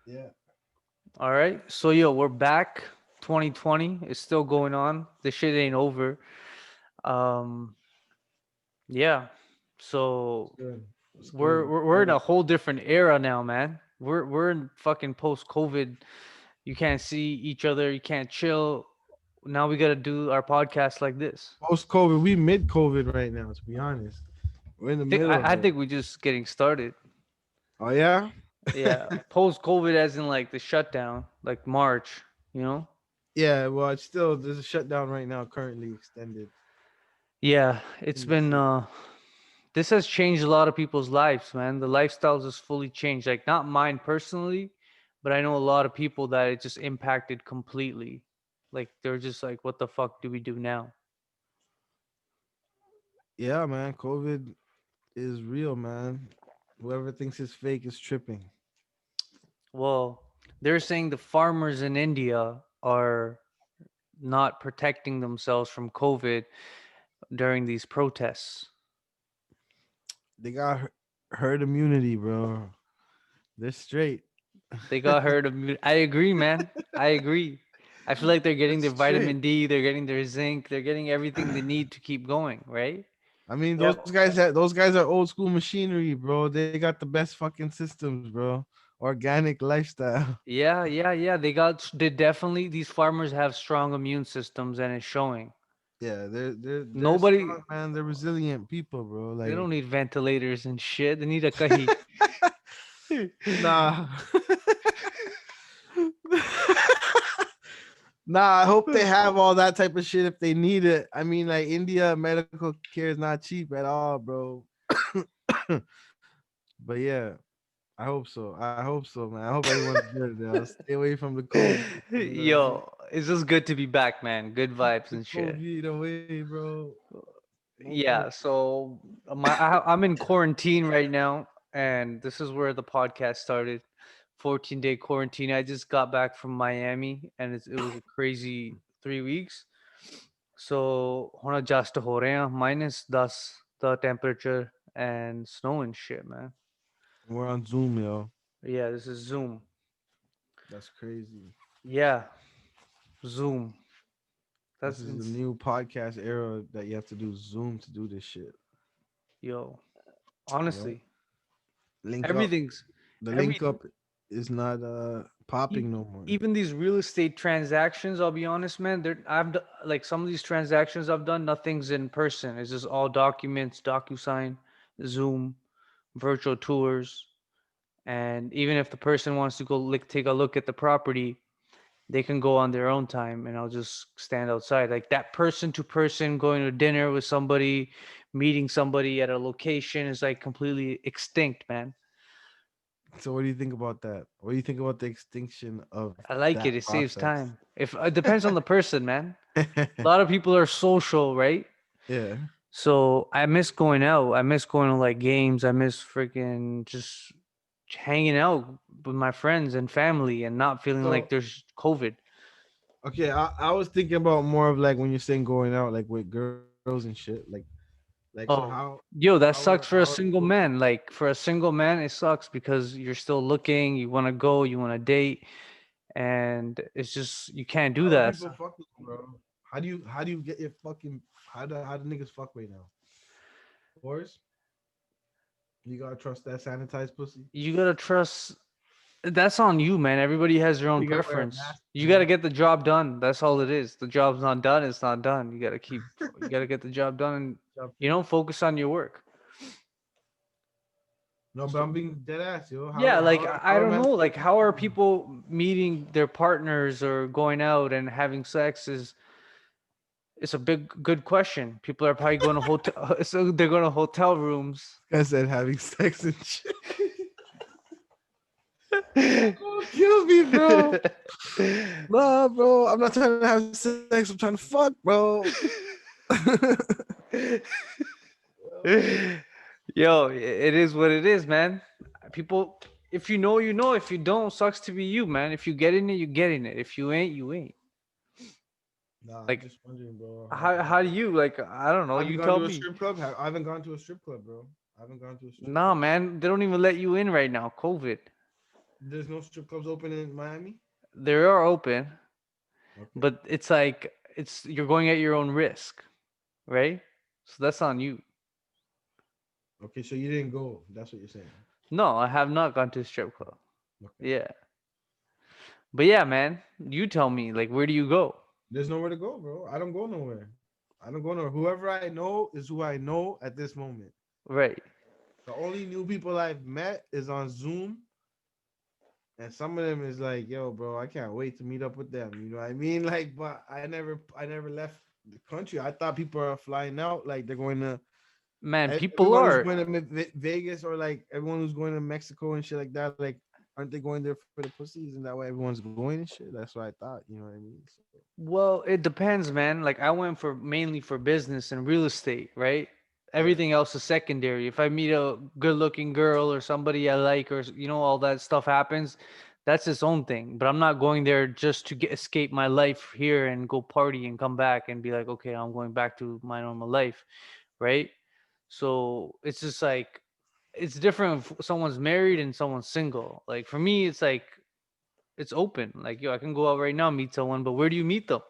Yeah. All right. So yo, we're back. 2020 is still going on. This shit ain't over. Um, yeah. It's So good. It's we're good. we're, we're in a whole different era now, man. We're in fucking post COVID. You can't see each other. You can't chill. Now we gotta do our podcast like this. Post COVID, we mid COVID right now. To be honest, we're in the Think middle I, of I it. think we're just getting started. Oh yeah. Yeah. Post COVID, as in like the shutdown, like March. You know. Yeah. Well, it's still there's a shutdown right now, currently extended Yeah. It's in the been city. this has changed a lot of people's lives, man. The lifestyles has fully changed. Like not mine personally, but I know a lot of people that it just impacted completely. Like they're just like, what the fuck do we do now? Yeah, man. COVID is real, man. Whoever thinks it's fake is tripping. Well, they're saying the farmers in India are not protecting themselves from COVID during these protests. They got herd immunity, bro. They're straight. They got herd immunity. I agree, man. I agree. I feel like they're They're getting their straight. vitamin D, they're getting their zinc, they're getting everything they need to keep going, right? I mean, Yep. those guys are old school machinery, bro. They got the best fucking systems, bro. Organic lifestyle. Yeah, yeah, yeah. They definitely, these farmers have strong immune systems and it's showing. Yeah, they're Nobody, strong, man. They're resilient people, bro. they Like, don't need ventilators and shit. They need a kahi. nah. Nah, I hope they have all that type of shit if they need it. I mean, like India medical care is not cheap at all, bro. But yeah, I hope so. I hope so, man. I hope everyone's good now. Stay away from the COVID. You know what I mean? Yo, it's just good to be back, man. Good Keep vibes the and shit. COVID away, bro. No Yeah, COVID. so I'm in quarantine right now, and this is where the podcast started. 14-day quarantine. I just got back from Miami, and it was a crazy 3 weeks. So, hona just ho rahe hain, -10 the temperature and snow and shit, man. We're on Zoom, yo. Yeah, this is Zoom. That's crazy. Yeah, Zoom. This That's is the new podcast era that you have to do Zoom to do this shit. yo. You know, Honestly, link up. everything's The link every up is not e- popping no more. even these real estate transactions. I'll be honest, man. Like some of these transactions I've done. Nothing's in person. It's just all documents, DocuSign, Zoom, virtual tours, and even if the person wants to go take a look at the property, they can go on their own time, and I'll just stand outside. Like that person to person going to dinner with somebody, meeting somebody at a location is like completely extinct, man. So what do you think about that? What do you think about the extinction of I like that it. It saves process? time. If it depends on the person, man. A lot of people are social, right? Yeah. So I miss going out. I miss going to like games. I miss freaking just hanging out with my friends and family and not feeling like So there's COVID. okay, I was thinking about more of like when you're saying going out like with girls and shit. Like so Oh, yo, how that are sucks for a single people man. Like for a single man, it sucks because you're still looking, you want to go, you want to date, and it's just you can't do how are that. people fucking, bro? How do you get your fucking how do niggas fuck right now? Boys, you gotta trust that sanitized pussy. You gotta trust. That's on you, man. Everybody has their own You gotta wear a preference. mask, You gotta man. get the job done. That's all it is. The job's not done. It's not done. You gotta get the job done, and Job finished. focus on your work. No, but So, I'm being dead ass, yo. yeah, like How I are don't men know, like fucking how right are now? people meeting their partners or going out and having sex is it's a big good question. People are probably going to hotel, so they're going to hotel rooms. I said having sex and shit. Oh, kill me, bro. Nah, bro. I'm not trying to have sex. I'm trying to fuck, bro. Yo, it is what it is, man. People, if you know, you know. If you don't, sucks to be you, man. If you get in it, you get in it. If you ain't, you ain't. Nah, I'm Like, just wondering, bro. how do you like? I don't know. Have you You gone tell to a me. strip club? I haven't gone to a strip club, bro. I haven't gone to a strip Nah, club. man, they don't even let you in right now. COVID. There's no strip clubs open in Miami. They are open, Okay. but it's like it's you're going at your own risk, right? So that's on you. Okay, so you didn't go. That's what you're saying. No, I have not gone to a strip club. Okay. Yeah. But yeah, man, you tell me, like, where do you go? There's nowhere to go, bro. I don't go nowhere. I don't go nowhere. Whoever I know is who I know at this moment. Right. The only new people I've met is on Zoom, and some of them is like, "Yo, bro, I can't wait to meet up with them." You know what I mean? Like, but I never left the country. I thought people are flying out, like they're going to Man, people everyone who's are. going to Vegas or like everyone who's going to Mexico and shit like that. Like, aren't they going there for the pussies? And that way everyone's going and shit. That's what I thought. You know what I mean? So, Well, it depends, man. Like I went for mainly for business and real estate, right? yeah, Everything else is secondary. If I meet a good-looking girl or somebody I like, or all that stuff happens, that's its own thing. But I'm not going there just to escape my life here and go party and come back and be like, okay, I'm going back to my normal life, right? So it's just like it's different if someone's married and someone's single. Like for me, it's like it's open. Like yo, I can go out right now meet someone, but where do you meet them?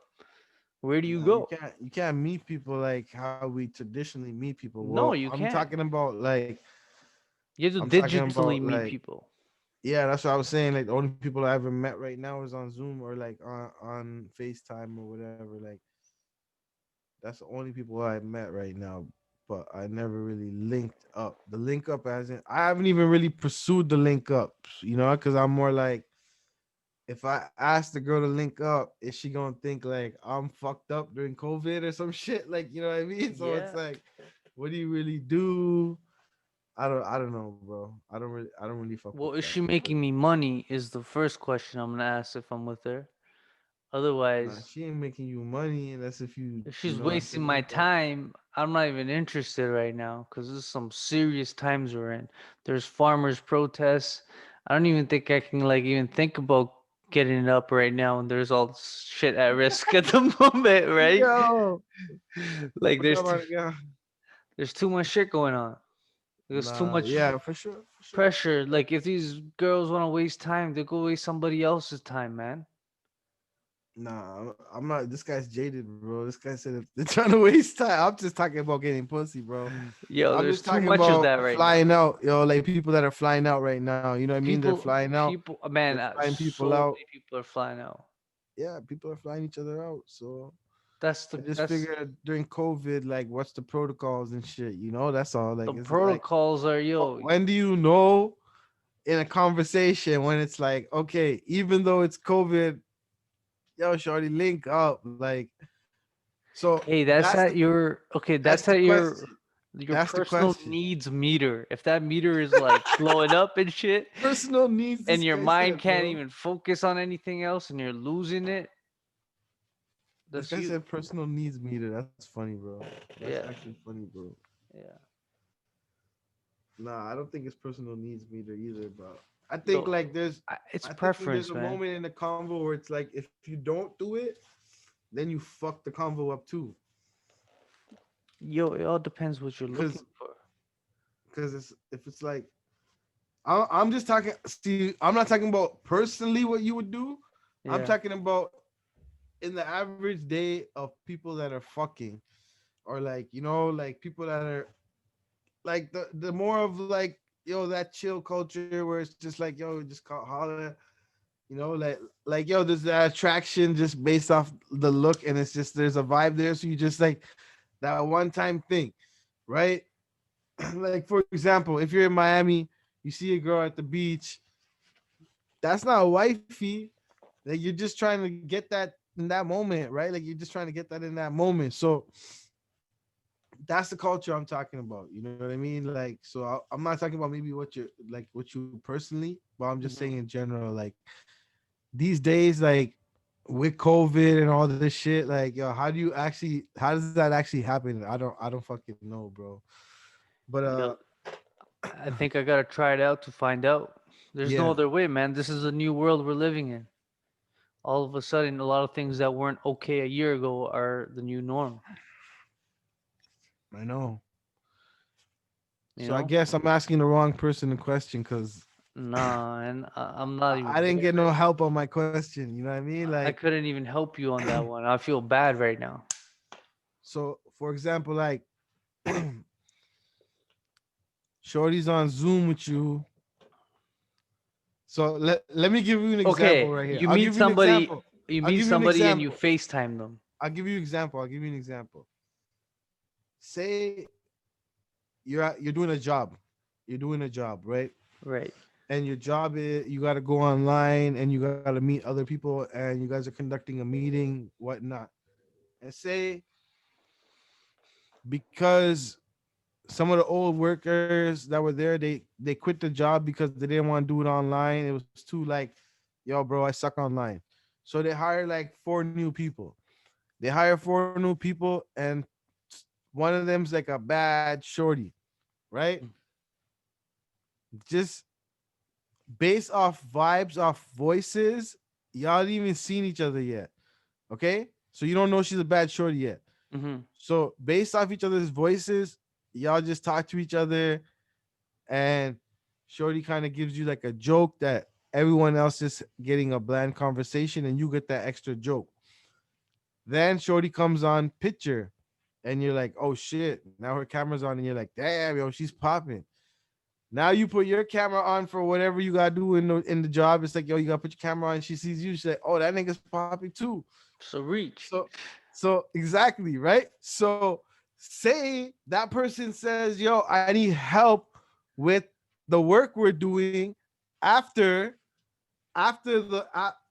Where do you nah, go? you can't meet people like how we traditionally meet people. Well, No, you I'm can't. talking about like You have I'm to talking digitally about meet like people. yeah, that's what I was saying. Like the only people I ever met right now is on Zoom or like on FaceTime or whatever. Like that's the only people I met right now. But I never really linked up. The link up hasn't. I haven't even really pursued the link ups. You know, because I'm more like if I ask the girl to link up, is she gonna think like I'm fucked up during COVID or some shit? Like, you know what I mean? So it's Yeah. like, what do you really do? I don't know, bro. I don't really fuck with Well, is that. she making me money? Is the first question I'm gonna ask if I'm with her. Nah, Otherwise, she ain't making you money unless if if you she's know at the wasting my link up. time, I'm not even interested right now because this is some serious times we're in. There's farmers' protests. I don't even think I can like even think about getting it up right now, and there's all this shit at risk at the moment, right? Yo, Like what up, my guy? there's too much shit going on. There's too Nah, much yeah, for sure, for sure. pressure. Like if these girls want to waste time, they go waste somebody else's time, man. Nah, I'm not. This guy's jaded, bro. This guy said if they're trying to waste time. I'm just talking about getting pussy, bro. Yo, I'm there's just too talking much of about that right now. flying out, yo, like people that are flying out right now. You know what I mean? They're flying out. People, They're man, flying people so out. many people are flying out. Yeah, people are flying each other out. So I just That's figured during COVID, like, what's the protocols and shit? You know, that's all. the Like, it's like, protocols are yo. when do you know in a conversation when it's like, okay, even though it's COVID, yo, shorty, link up. Like, so Hey, that's at your okay. that's That's the at question. your That's the personal question. needs meter. If that meter is like blowing up and shit, Personal needs. and This your guy mind said, can't bro. even focus on anything else, and you're losing it, This that's guy you. said personal needs meter. That's funny, bro. That's Yeah, actually funny, bro. yeah. Nah, I don't think it's personal needs meter either, bro. I think Yo, like there's it's I think there's preference, a man. moment in the convo where it's like if you don't do it, then you fuck the convo up too. Yo, it all depends what you're looking Cause for. cause it's if it's like I'm just talking see, I'm not talking about personally what you would do. I'm Yeah. talking about in the average day of people that are fucking or like, you know, like people that are like the more of like, yo, that chill culture where it's just like, yo, just call holler. You know, like yo, there's that attraction just based off the look, and it's just there's a vibe there. So you just like that one time thing, right? Like for example, if you're in Miami, you see a girl at the beach, that's not wifey. Like you're just trying to get that in that moment, right? Like you're just trying to get that in that moment. So that's the culture I'm talking about. You know what I mean? Like, so I'm not talking about maybe what you're like what you personally, but I'm just saying Hmm. in general, like these days, like with COVID and all this shit, like yo, how does that actually happen? I don't fucking know, bro. But Yo, I think I gotta try it out to find out. There's no yeah, other way, man. This is a new world we're living in. All of a sudden, a lot of things that weren't okay a year ago are the new norm. I know. You So I know? guess I'm asking the wrong person a question because Nah, and I'm not even I didn't get no there. help on my question. You know what I mean? I Like, couldn't even help you on that one. I feel bad right now. so for example, like, Shorty's on Zoom with you. So let me give you an example Okay, right here. you I'll meet give you an somebody, example. you I'll meet give you an somebody and you example. FaceTime them. I'll give you an example. Say you're doing a job. You're doing a job, right? Right. And your job is you got to go online and you got to meet other people and you guys are conducting a meeting, whatnot. And say because some of the old workers that were there, they quit the job because they didn't want to do it online. It was too like, yo, bro, I suck online. So they hire like four new people. They hire four new people, and one of them's like a bad shorty, right? Just based off vibes, off voices, y'all didn't even seen each other yet. Okay, so you don't know she's a bad shorty yet. Mm-hmm. So based off each other's voices, y'all just talk to each other, and shorty kind of gives you like a joke that everyone else is getting a bland conversation, and you get that extra joke. Then shorty comes on picture, and you're like, oh shit! Now her camera's on, and you're like, damn, yo, she's popping. Now you put your camera on for whatever you gotta do in the job. It's like, yo, you gotta put your camera on. She sees you. She's like, oh, that nigga's popping too. So reach. So exactly, right? So say that person says, yo, I need help with the work we're doing after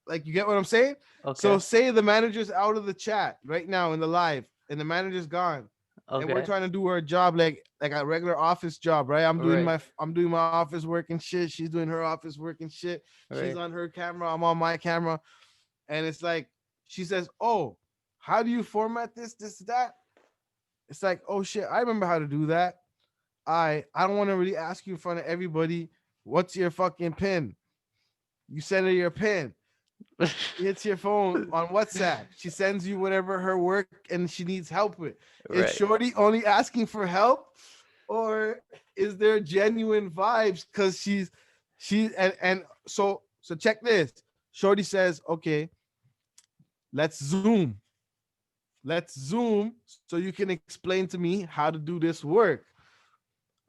like, you get what I'm saying? So Okay. say the manager's out of the chat right now in the live, and the manager's gone, and we're Okay. trying to do our job like a regular office job, right? Right. I'm doing my office work and shit. She's doing her office work and shit. She's Right. on her camera. I'm on my camera, and it's like she says, "Oh, how do you format this, that?" It's like, "Oh shit, I remember how to do that." I don't want to really ask you in front of everybody. What's your fucking pin? You send her your pin. She hits your phone on WhatsApp. She sends you whatever her work and she needs help with. Is Right. Shorty only asking for help, or is there genuine vibes? Because so check this. Shorty says, "Okay, let's zoom. Let's zoom so you can explain to me how to do this work."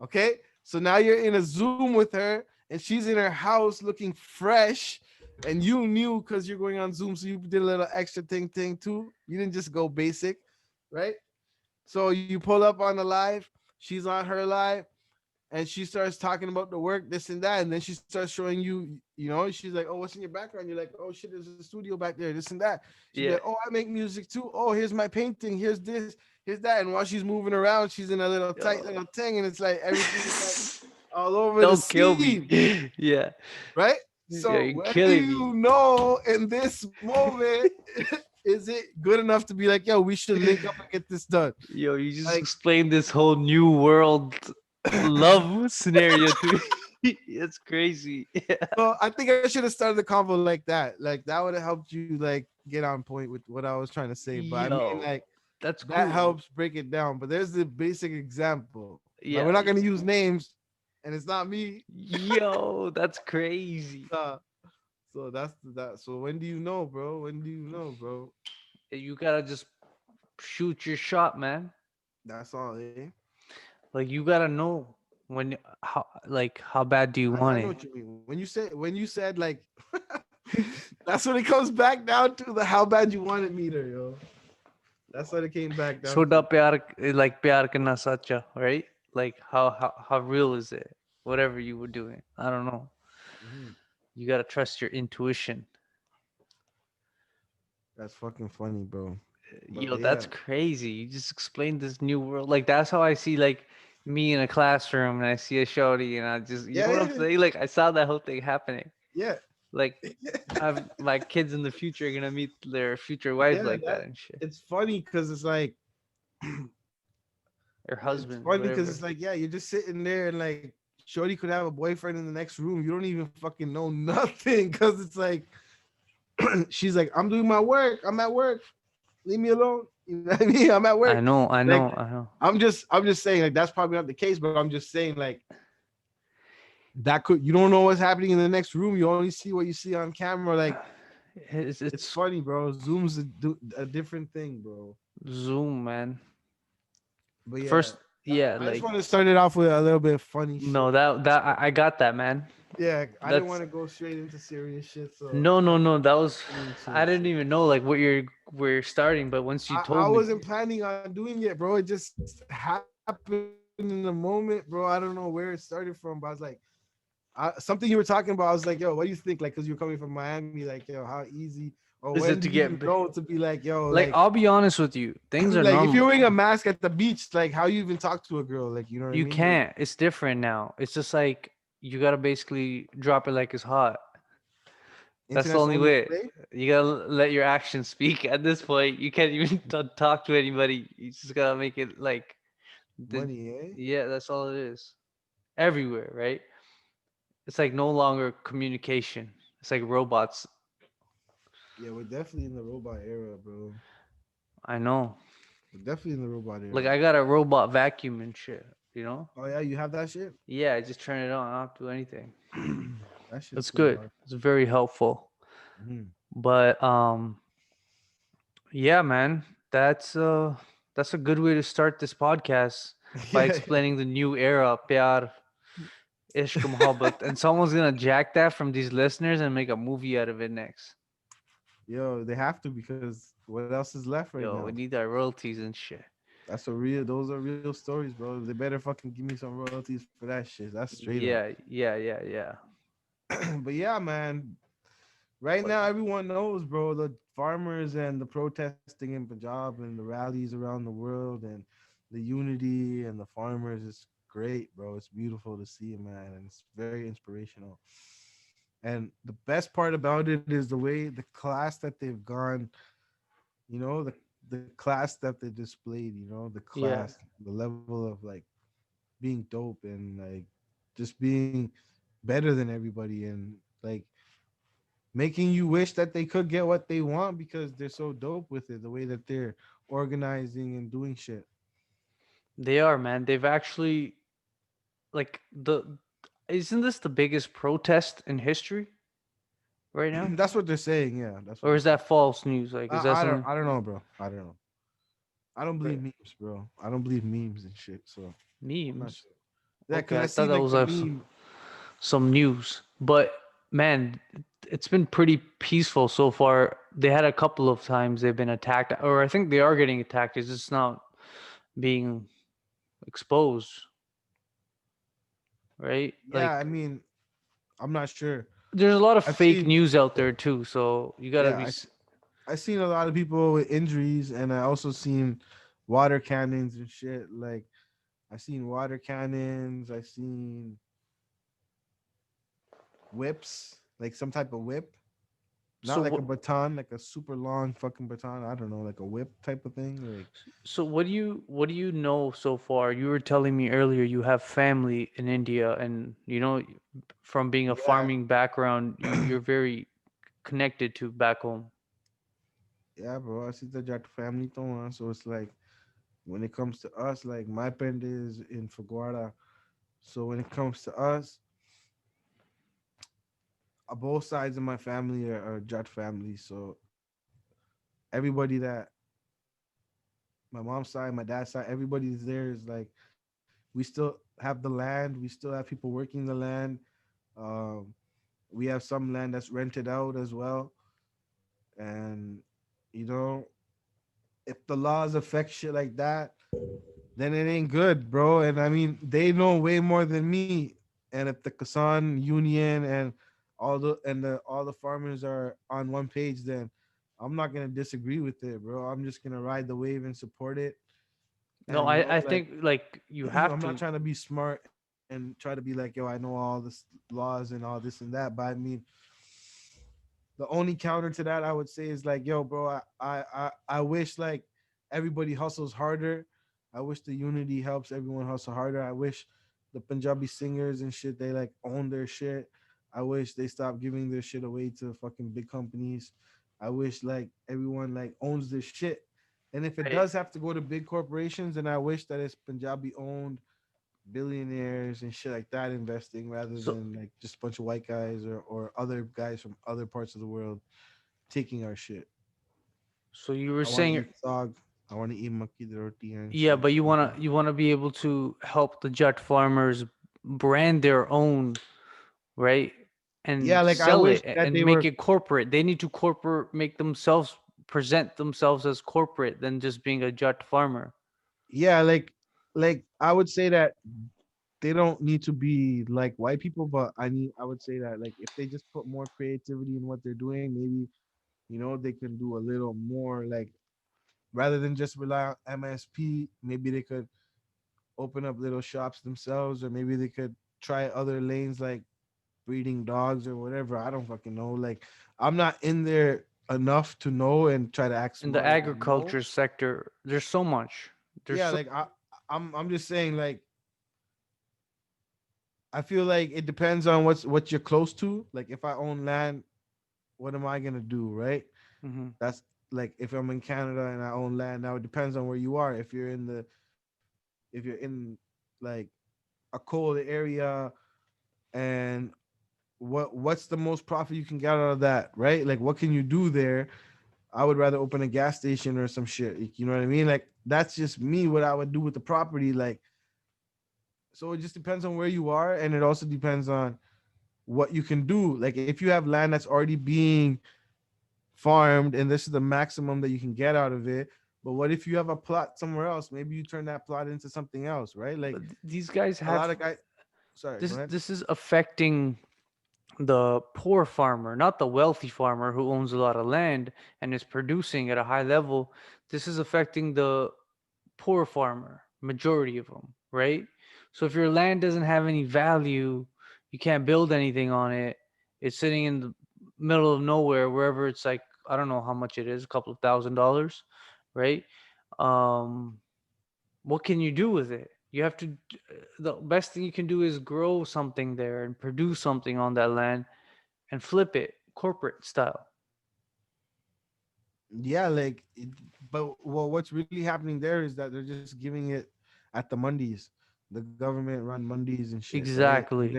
Okay, so now you're in a Zoom with her, and she's in her house looking fresh, and you knew because you're going on Zoom, so you did a little extra thing too. You didn't just go basic, right? So you pull up on the live, she's on her live, and she starts talking about the work, this and that, and then she starts showing you, she's like, "Oh, what's in your background?" You're like, "Oh shit, there's a studio back there, this and that." She'd be Yeah. like, "Oh, I make music too. Oh, here's my painting. Here's this, here's that." And while she's moving around, she's in a little tight Yo. little thing, and it's like everything is like all over the Don't kill me. scene, Yeah. right? Yeah, So you're when do killing me. you know in this moment is it good enough to be like, "Yo, we should link up and get this done"? Yo, you just Like, explained this whole new world love scenario to me. It's crazy. Yeah. so I think I should have started the convo like that. Like that would have helped you like get on point with what I was trying to say. But I mean, Yo, like that's that cool. helps break it down. But there's the basic example. Like we're not Yeah. gonna use names, and it's not me. Yo, that's crazy. Uh, so that's that. So when do you know, bro? When do you know, bro? You gotta just shoot your shot, man. That's all, eh? Like you gotta know how bad do you I want know it? what you mean. When you said like, that's what it comes back down to, the how bad you want it meter, yo. That's what it came back down Soda to. pyar, like pyar karna sacha, right? Like how real is it? Whatever you were doing, I don't know. Mhm. You gotta trust your intuition. That's fucking funny, bro. But Yo, yeah, that's crazy. You just explained this new world. Like that's how I see like me in a classroom and I see a shorty and I just you know what I'm yeah, saying? Like I saw that whole thing happening. yeah. Like I've my kids in the future are gonna meet their future wives Yeah, like that that and shit. it's funny because it's like Or it's husbands, funny because whatever. it's like, yeah, you're just sitting there and like Shorty could have a boyfriend in the next room. You don't even fucking know nothing because it's like she's like, "I'm doing my work. I'm at work. Leave me alone." You know what I mean? I'm at work. I know, I Like know, I know. I'm just saying like that's probably not the case, but I'm just saying like that could, you don't know what's happening in the next room. You only see what you see on camera. Like, it's It's funny, bro. Zoom's a different thing, bro. Zoom, man. But yeah, First, yeah, I just like want to start it off with a little bit of funny no, shit. I got that, man. Yeah, I didn't want That's to go straight into serious shit, so no, no, no. That was funny I shit. didn't even know like what you're where you're starting, but once you I told me, wasn't planning on doing it, bro. It just happened in the moment, bro. I don't know where it started from, but I was like, something you were talking about. I was like, yo, what do you think? Like, because you're coming from Miami, like, yo, how easy or when is do it to you get know to be like, yo, like like, I'll be honest with you, things are like if you're normal. wearing a mask at the beach, like, how you even talk to a girl, like, you know what I You mean? Like, can't. It's different now. It's just like you gotta basically drop it like it's hot. That's the internet's the only only way. way. You gotta let your actions speak. At this point, you can't even talk to anybody. You just gotta make it like, the, Money, eh? yeah, that's all it is. Everywhere, right? It's like no longer communication. It's like robots. Yeah, we're definitely in the robot era, bro. I know. We're definitely in the robot Like era. I got a robot vacuum and shit. You know? Oh yeah, you have that shit. Yeah, I just turn it on. I don't have to do anything. That shit's That's so good. hard. It's very helpful. Mhm. But yeah, man, that's a good way to start this podcast by Yeah. explaining the new era, pyar, ishq, mohabbat, and someone's gonna jack that from these listeners and make a movie out of it next. Yo, they have to because what else is left right now? Yo, we need our royalties and shit. That's a real. Those are real stories, bro. They better fucking give me some royalties for that shit. That's straight up. Yeah, yeah, yeah, yeah. But yeah, man. Right But now, everyone knows, bro. The farmers and the protesting in Punjab and the rallies around the world and the unity and the farmers is great, bro. It's beautiful to see, man, and it's very inspirational. And the best part about it is the way the class that they've gone, you know, the class that they displayed, you know, the yeah, class, the level of like being dope and like just being better than everybody and like making you wish that they could get what they want because they're so dope with it, the way that they're organizing and doing shit. they are, man. They've actually like the isn't this the biggest protest in history right now? That's what they're saying. Yeah, that's what Or they're is saying. that false news? Like, is that something? I don't know, bro. I don't know. I don't believe Right. memes, bro. I don't believe memes and shit. So I'm not Memes? sure. Yeah, because Okay, I I see thought that like was the meme. some news. But man, it's been pretty peaceful so far. They had a couple of times they've been attacked, or I think they are getting attacked. It's just not being exposed, right? Yeah, I Like, mean, I'm not sure. there's a lot of I've fake seen, news out there too. So you gotta yeah, be. I seen a lot of people with injuries, and I also seen water cannons and shit. Like I seen water cannons. I seen whips, like some type of whip, So not like a what? baton, like a super long fucking baton. I don't know, like a whip type of thing. Like So what do you know so far? You were telling me earlier you have family in India, and from being a yeah, farming background, you're very connected to back home. yeah, bro. I see the Jack family too, so it's like when it comes to us, like my friend is in Faguara. So when it comes to us, both sides of my family are Jat family. So everybody that my mom's side, my dad's side, everybody's there is like we still have the land. We still have people working the land. Um, we have some land that's rented out as well. And you know, if the laws affect shit like that, then it ain't good, bro. And I mean, they know way more than me. And if the Kasan Union and all the farmers are on one page, then I'm not gonna disagree with it, bro. I'm just gonna ride the wave and support it. No, And you know, I like think like you have I'm not to. trying to be smart and try to be like, yo, I know all this laws and all this and that. But I mean, the only counter to that I would say is like, yo, bro, I wish like everybody hustles harder. I wish the unity helps everyone hustle harder. I wish the Punjabi singers and shit they like own their shit. I wish they stop giving their shit away to fucking big companies. I wish like everyone like owns their shit. And if it Right. does have to go to big corporations, then I wish that it's Punjabi owned billionaires and shit like that investing rather So than like just a bunch of white guys or other guys from other parts of the world taking our shit. so you were I want to saying, eat dog. I want to eat maki de roti and yeah, shit. but you wanna be able to help the Jut farmers brand their own, right? Yeah, And like I sell wish it that and they make were. it corporate. They need to corporate make themselves present themselves as corporate than just being a Jut farmer. Yeah, like I would say that they don't need to be like white people, but I would say that like if they just put more creativity in what they're doing, maybe they can do a little more like rather than just rely on MSP, maybe they could open up little shops themselves or maybe they could try other lanes like breeding dogs or whatever. I don't fucking know. Like I'm not in there enough to know and try to act In the smart and know. agriculture sector, there's so much. There's Yeah, so like I'm just saying like I feel like it depends on what you're close to. Like if I own land, what am I gonna do, right? Mhm. That's like if I'm in Canada and I own land. Now it depends on where you are. If you're in like a cold area and what's the most profit you can get out of that, right? Like what can you do there? I would rather open a gas station or some shit. You know what I mean? Like that's just me. What I would do with the property, like so it just depends on where you are, and it also depends on what you can do. Like if you have land that's already being farmed and this is the maximum that you can get out of it, but what if you have a plot somewhere else? Maybe you turn that plot into something else, right? Like But these guys a lot have of guys. Sorry, go this. ahead. This is affecting the poor farmer, not the wealthy farmer who owns a lot of land and is producing at a high level. This is affecting the poor farmer, majority of them, right? So if your land doesn't have any value, you can't build anything on it. It's sitting in the middle of nowhere, wherever it's like, I don't know how much it is, a couple of $1,000s, right? Um, what can you do with it? You have to, the best thing you can do is grow something there and produce something on that land and flip it corporate style. Yeah, like, but well, what's really happening there is that they're just giving it at the Mondays, the government run Mondays and shit, right? And Exactly.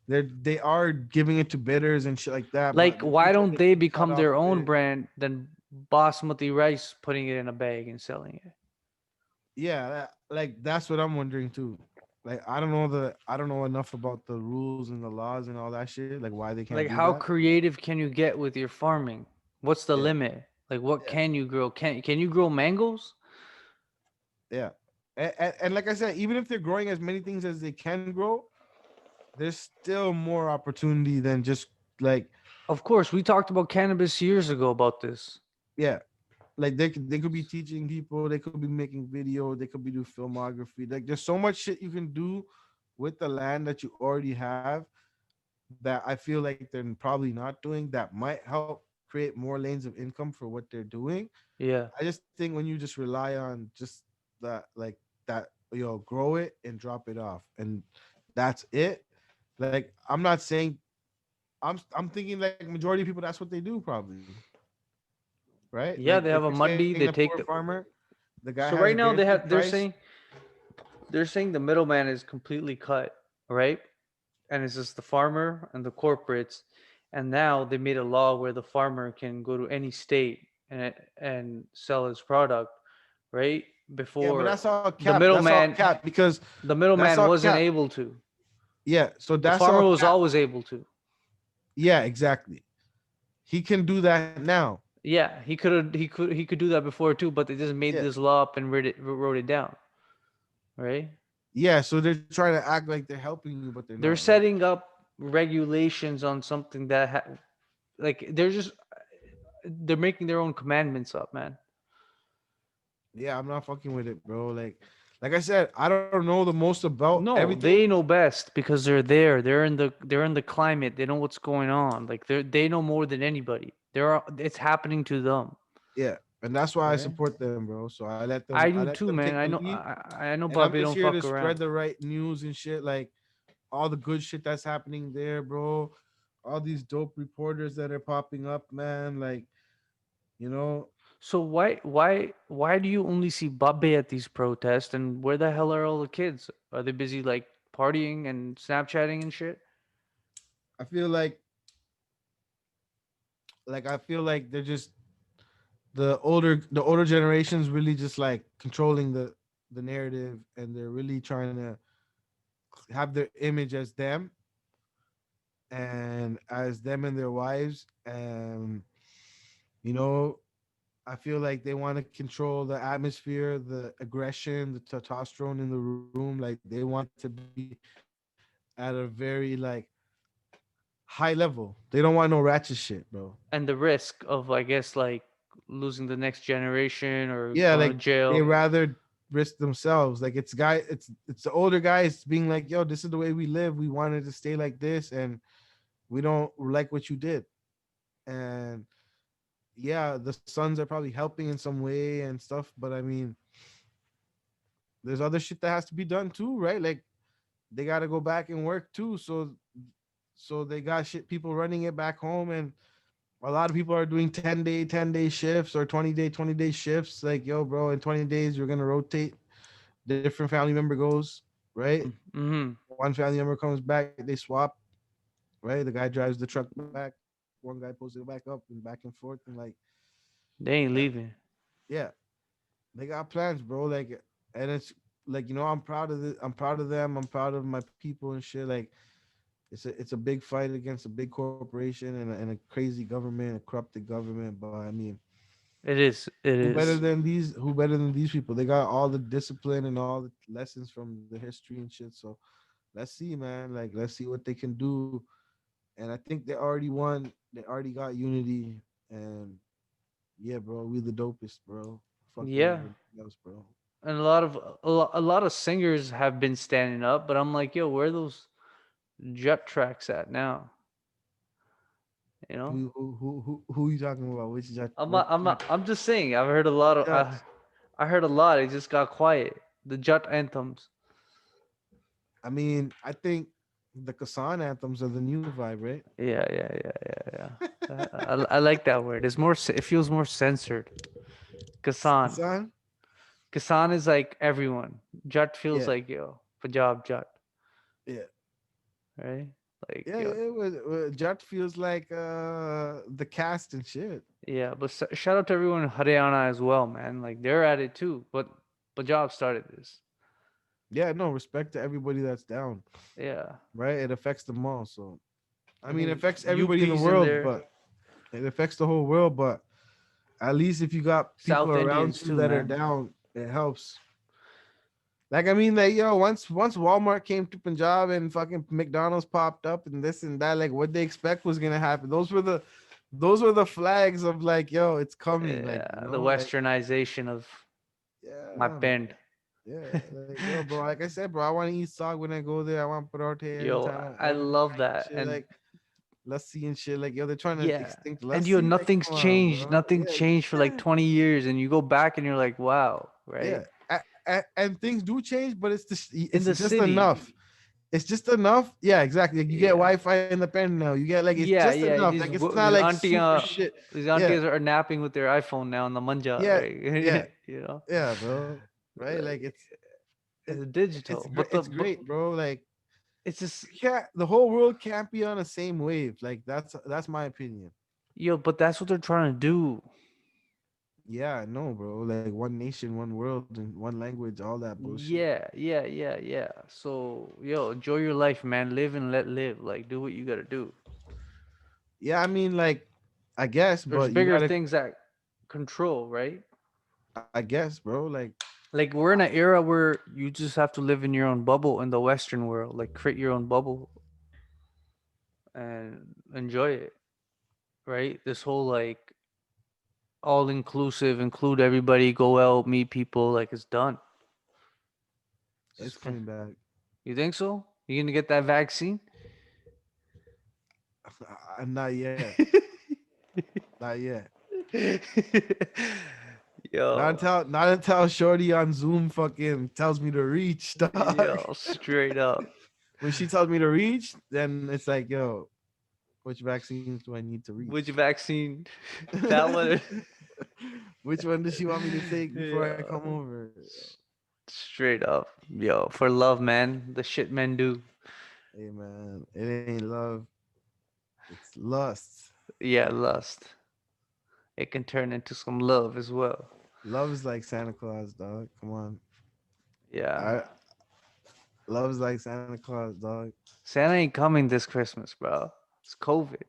they are giving it to bidders and shit like that, Like, but the why people don't get they cut become off their of own it. brand than basmati rice, putting it in a bag and selling it? Yeah, like that's what I'm wondering too. Like I don't know enough about the rules and the laws and all that shit. Like why they can't Like, do how that. creative can you get with your farming? What's the Yeah, limit? Like, what yeah, can you grow? Can you grow mangoes? yeah. And like I said, even if they're growing as many things as they can grow, there's still more opportunity than just like Of course, we talked about cannabis years ago about this. yeah, like they could be teaching people, they could be making video, they could be do filmography. Like there's so much shit you can do with the land that you already have that I feel like they're probably not doing that might help create more lanes of income for what they're doing. Yeah. I just think when you just rely on just that like that grow it and drop it off and that's it. Like I'm not saying I'm thinking like majority of people that's what they do probably, right? Like Yeah, if they you're have a saying the Monday. They poor take the. farmer, the guy has So a right now guaranteed they're price. saying the middleman is completely cut, right? And it's just the farmer and the corporates. And now they made a law where the farmer can go to any state and sell his product, right? Yeah, but Before that's all the cap. That's all middleman cap because the that's middleman all wasn't cap. able to. Yeah, so The that's farmer all was cap. always able to. Yeah, exactly. He can do that now. Yeah, he could do that before too, but they just made Yeah. this law up and wrote it down, right? Yeah, so they're trying to act like they're helping you, but they're not, They're right? setting up regulations on something that like they're making their own commandments up, man. Yeah, I'm not fucking with it, bro. Like I said, I don't know the most about No, everything. they know best because they're there. They're in the climate. They know what's going on. Like they know more than anybody. It's happening to them. Yeah, and that's why I Right? support them, bro. So I I do let too, them man. take the I know. lead, I know and I'm Bobby just don't here to fuck spread around. the right news and shit, like all the good shit that's happening there, bro. All these dope reporters that are popping up, man. Like, you know, So why do you only see Babe at these protests, and where the hell are all the kids? Are they busy like partying and Snapchatting and shit? I feel like I feel like they're just the older generations really just like controlling the narrative, and they're really trying to have their image as them and as them and their wives. And you know, I feel like they want to control the atmosphere, the aggression, the testosterone in the room. Like they want it to be at a very like high level. They don't want no ratchet shit, bro. And the risk of, I guess, like losing the next generation or Yeah, going like to they jail. rather risk themselves. Like it's the older guys being like, "Yo, this is the way we live. We wanted to stay like this, and we don't like what you did." And yeah, the sons are probably helping in some way and stuff, but I mean, there's other shit that has to be done too, right? Like they got to go back and work too. So they got shit people running it back home, and a lot of people are doing 10-day shifts or 20-day shifts. Like, yo, bro, in 20 days you're gonna rotate. Different family member goes, right? Mm-hmm. One family member comes back, they swap, right? The guy drives the truck back, one guy pulls it back up and back and forth, and like They that, ain't leaving. yeah, they got plans, bro. Like, and it's like, I'm proud of I'm proud of them. I'm proud of my people and shit. Like, it's a big fight against a big corporation and a crazy government, a corrupted government. But I mean, It is. It is. who better than these people? They got all the discipline and all the lessons from the history and shit. So let's see, man. Like, let's see what they can do. And I think they already won. They already got unity. And yeah, bro, we the dopest, bro. Fuck Yeah. everybody else, bro. And a lot of singers have been standing up, but I'm like, yo, where are those jet tracks at now? You know? Who you talking about? Which judge? I'm Which not, I'm judge? not, I'm just saying. I've heard a lot of. Judge? I heard a lot. It just got quiet. The Jut anthems. I mean, I think the Kasan anthems are the new vibe, right? Yeah, yeah, yeah, yeah, yeah. I like that word. It's more. It feels more censored. Kasan. Kasan? Kasan is like everyone. Jut feels Yeah, like yo. Punjab Jut, yeah. right? Like Yeah, yo. Jat feels like the cast and shit. Yeah, but shout out to everyone in Haryana as well, man. Like they're at it too. But Punjab started this. Yeah, no, respect to everybody that's down, Yeah, right? It affects them all. So I I mean, it think affects everybody in the UP's in world, there. but it affects the whole world. But at least if you got people South around Indians you too, that are man. down, it helps. Like I mean, like yo, once Walmart came to Punjab and fucking McDonald's popped up and this and that, like what they expect was gonna happen. Those were the flags of like, yo, it's coming. Like, Yeah, the westernization of my yeah, man. bend. Yeah, like yo, bro. Like I said, bro, I want to eat sog when I go there. I want parote Yo, anytime. I Everything love like that. shit, And like lassi and shit. Like yo, they're trying to yeah. extinct And yo, lassi. Like nothing's come on, changed. bro. Nothing Yeah, changed for like yeah, 20 years and you go back and you're like, wow, yeah. right? And things do change, but In it's the just city. enough. It's just enough. Yeah, exactly. Like you get Yeah. Wi-Fi in the pen now. You get like it's Yeah, just yeah. enough. Like it's not These like super shit. these Yeah, aunties are napping with their iPhone now on the manja, yeah, yeah, right? You know, yeah, bro. Right? Like like it, it's digital, but it's great, bro. Like it's just can't the whole world can't be on the same wave. Like that's my opinion. yo, but that's what they're trying to do. Yeah, I know, bro. Like one nation, one world, and one language, all that bullshit. Yeah, yeah, yeah, yeah. So yo, enjoy your life, man. Live and let live. Like do what you gotta do. Yeah, I mean, like, I guess, There's but you bigger gotta, things that control, right? I guess, bro. Like, Like we're in an era where you just have to live in your own bubble in the Western world. Like create your own bubble and enjoy it, right? This whole like all inclusive, include everybody, go out, meet people, like it's done. it's Just coming back. you think so? You gonna get that vaccine? Not yet. Not yet. Yo, Not until Shorty on Zoom fucking tells me to reach, dog. yo, straight up. When she tells me to reach, then it's like, yo, which vaccines do I need to Which reach? vaccine? That one. Which one does she want me to take before I come Yeah. over? Straight up. Yo, for love, man. The shit men do. Hey man, it ain't love, it's lust. Yeah, lust. It can turn into some love as well. Love is like Santa Claus, dog. Come on. Yeah. I love is like Santa Claus, dog. Santa ain't coming this Christmas, bro. It's COVID.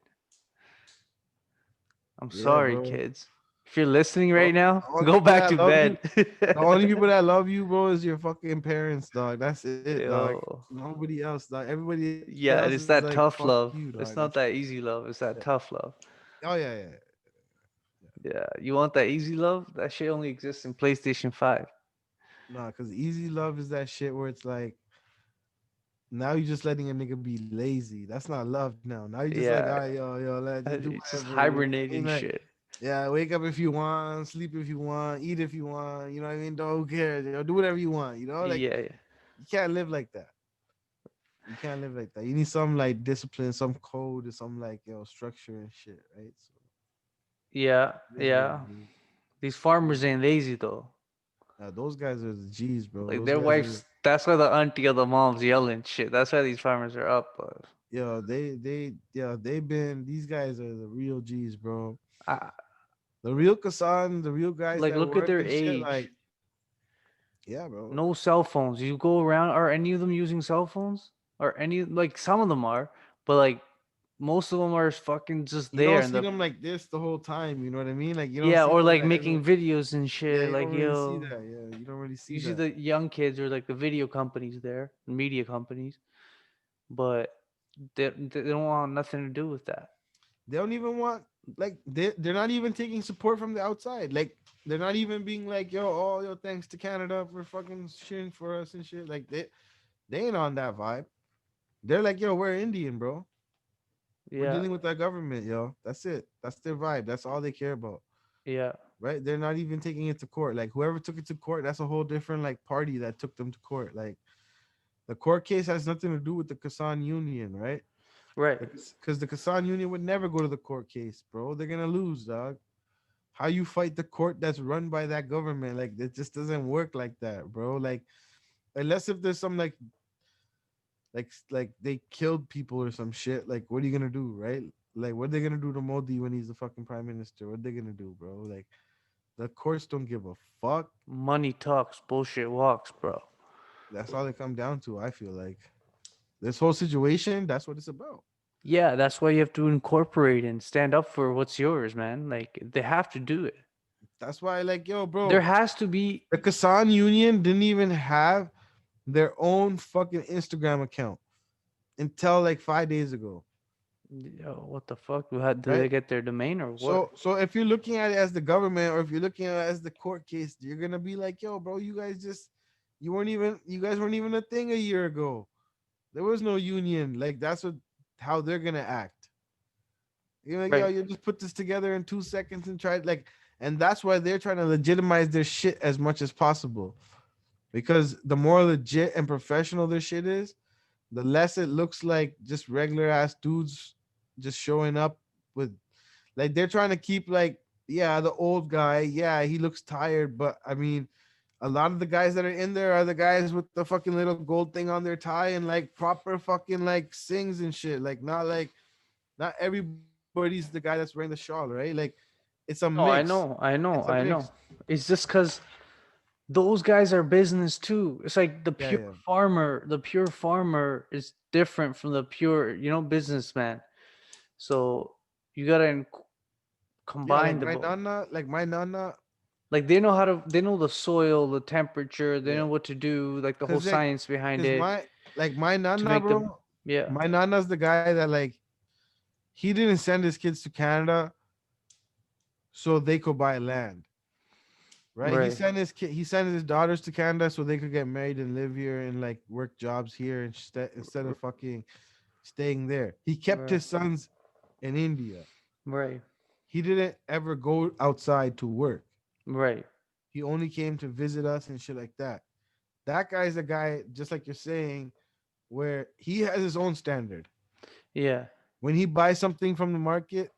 I'm Yeah, sorry, bro. kids. If you're listening The right now, only go people back that to love you, bed. the only people that love you, bro, is your fucking parents, dog. That's it, dog. Yo. Nobody else, dog. Everybody else is Yeah, like, it's fuck that you, tough dog. love. That's It's it. not that easy love. Yeah. It's that tough love. Oh yeah, yeah. Yeah. You want that easy love? That shit only exists in PlayStation 5. Nah, cause easy love is that shit where it's like now you're just letting a nigga be lazy. That's not love now. Now you're just like, all right, Yeah. yo, let just do It's just whatever. You know what I mean? hibernating Like, shit. yeah, wake up if you want, sleep if you want, eat if you want. You know what I mean? Don't care. You know, do whatever you want. You know, like Yeah. Yeah. you can't live like that. You can't live like that. You need some like discipline, some code, or some like structure and shit, right? So Yeah. it is what Yeah. it is. These Yeah. farmers ain't lazy though. Those guys are the G's, bro. Like Those their guys are wives, that's why the auntie or the mom's yelling shit. That's why these farmers are up. But they've been these guys are the real G's, bro. I, The real Kasan, the real guys like, that look at work their and shit, like age. yeah, bro. No cell phones. You go around. Are any of them using cell phones? Or any, like, some of them are, but like most of them are fucking just You don't there. And see the them like this the whole time. You know what I mean? Like you don't yeah, see or them like like making videos and yeah, shit. you don't Like, really see yo, that. Yeah, you don't really see you see that. the young kids or like the video companies there, media companies, but they don't want nothing to do with that. They don't even want like they're not even taking support from the outside. Like they're not even being like, yo, oh yo, thanks to Canada for fucking shitting for us and shit. Like they ain't on that vibe. They're like, yo, we're Indian, bro. We're Yeah, dealing with that government, yo. That's it. That's their vibe. That's all they care about. yeah, Right? They're not even taking it to court. Like whoever took it to court, that's a whole different like party that took them to court. Like the court case has nothing to do with the Kasan Union, right? right. Because the Kasan Union would never go to the court case, bro. They're gonna lose, dog. How you fight the court that's run by that government? Like it just doesn't work like that, bro. Like unless if there's some like they killed people or some shit. Like what are you gonna do, right? Like what are they gonna do to Modi when he's the fucking prime minister? What are they gonna do, bro? Like the courts don't give a fuck. Money talks, bullshit walks, bro. That's all they come down to. I feel like this whole situation. That's what it's about. Yeah, that's why you have to incorporate and stand up for what's yours, man. Like they have to do it. That's why, like, yo, There bro, has to be. the Kasan Union didn't even have their own fucking Instagram account until like 5 days ago, Yo, what the fuck? How, did they right? get their domain or what? So if you're looking at it as the government or if you're looking at it as the court case, you're gonna be like, yo, bro, you guys weren't even a thing a year ago. There was no union. Like that's what how they're gonna act. You're like, yo, Right. you just put this together in 2 seconds and try it like, and that's why they're trying to legitimize their shit as much as possible. Because the more legit and professional their shit is, the less it looks like just regular ass dudes just showing up with like they're trying to keep like yeah the old guy yeah he looks tired but I mean a lot of the guys that are in there are the guys with the fucking little gold thing on their tie and like proper fucking like sings and shit like not everybody's the guy that's wearing the shawl right like it's a No, mix I know, I it's a know, I mix know. It's just because those guys are business too. It's like yeah yeah the pure farmer is different from the pure, businessman. So you gotta yeah combine the both. like my nana Like they know the soil, the temperature, they yeah know what to do, like the whole because like science behind because it my to nana make the, bro yeah, my nana's the guy that like he didn't send his kids to Canada so they could buy land, right? right, He sent his daughters to Canada so they could get married and live here and like work jobs here instead of fucking staying there. He kept right, his sons in India. right, He didn't ever go outside to work. right. He only came to visit us and shit like that. That guy's a guy just like you're saying where he has his own standard. Yeah. When he buys something from the market,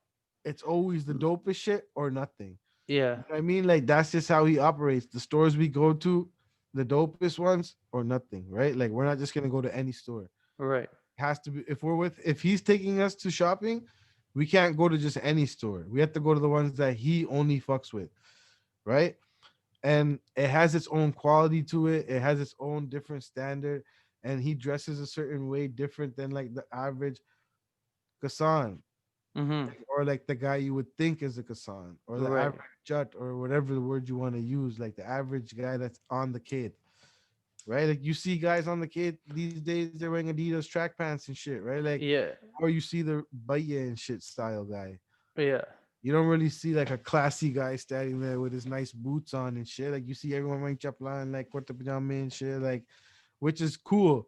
it's always the dopest shit or nothing. Yeah. You know what I mean? Like that's just how he operates. The stores we go to, the dopest ones or nothing, right? Like we're not just gonna go to any store. Right. It has to be if he's taking us to shopping, we can't go to just any store. We have to go to the ones that he only fucks with, right? And it has its own quality to it. It has its own different standard, and he dresses a certain way different than like the average Kasan, Mm-hmm. or like the guy you would think is a Kasan, or the Right. average Jut, or whatever the word you want to use, like the average guy that's on the kid, right? Like you see guys on the kid these days, they're wearing Adidas track pants and shit, right? Like, Yeah. or you see the Baye and shit style guy. Yeah. You don't really see like a classy guy standing there with his nice boots on and shit. Like you see everyone wearing chapla and like kurta pajama and shit, like which is cool.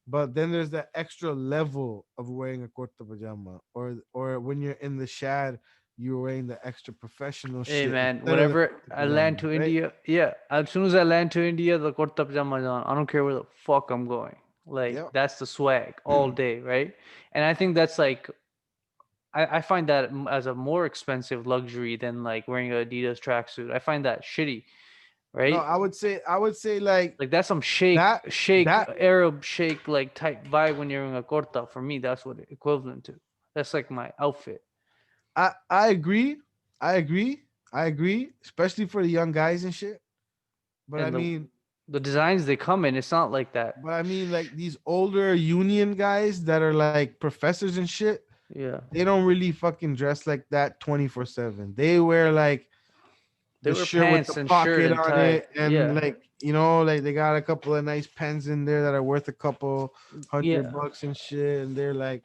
But then there's that extra level of wearing a kurta pajama, or when you're in the shad, you're wearing the extra professional Hey shit man, instead of the whenever kurta I pajama, land to right? India, yeah, as soon as I land to India, the kurta pajamas on. I don't care where the fuck I'm going. Like Yeah. that's the swag all day, right? And I think that's like I find that as a more expensive luxury than like wearing a Adidas tracksuit. I find that shitty, No, right? I would say like Like that's some that shake that Arab shake like type vibe when you're in a kurta. For me, that's what it equivalent to. That's like my outfit. I agree. I agree. I agree, especially for the young guys and shit. But I And mean, the designs they come in, it's not like that. like these older union guys that are like professors and shit, Yeah, they don't really fucking dress like that 24/7. They wear like they the wear shirt with the pants and shirt pocket and on tie. it, and Yeah, like like they got a couple of nice pens in there that are worth a couple hundred yeah, bucks and shit, and they're like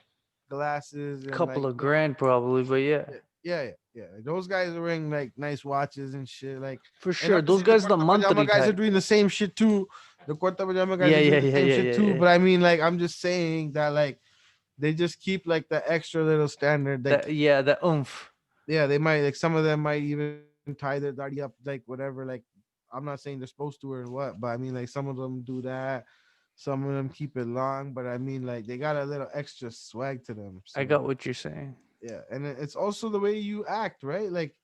glasses and couple like of grand probably, but yeah, yeah, yeah, yeah, yeah. Those guys are wearing like nice watches and shit. Like, for and sure. not to Those say the guys are the Kurta Pajama mantri guys are type. doing the same shit too. The Kurta Pajama guys Yeah, are doing yeah, the yeah, same yeah, shit yeah, too. yeah. But I mean, like, I'm just saying that like they just keep like the extra little standard. Like, That yeah, the oomph. yeah, they might like some of them might even tie their daddy up like whatever. Like, I'm not saying they're supposed to or what, but I mean like some of them do that. Some of them keep it long, but I mean like they got a little extra swag to them. I So got what you're saying. yeah, and it's also the way you act, right? Like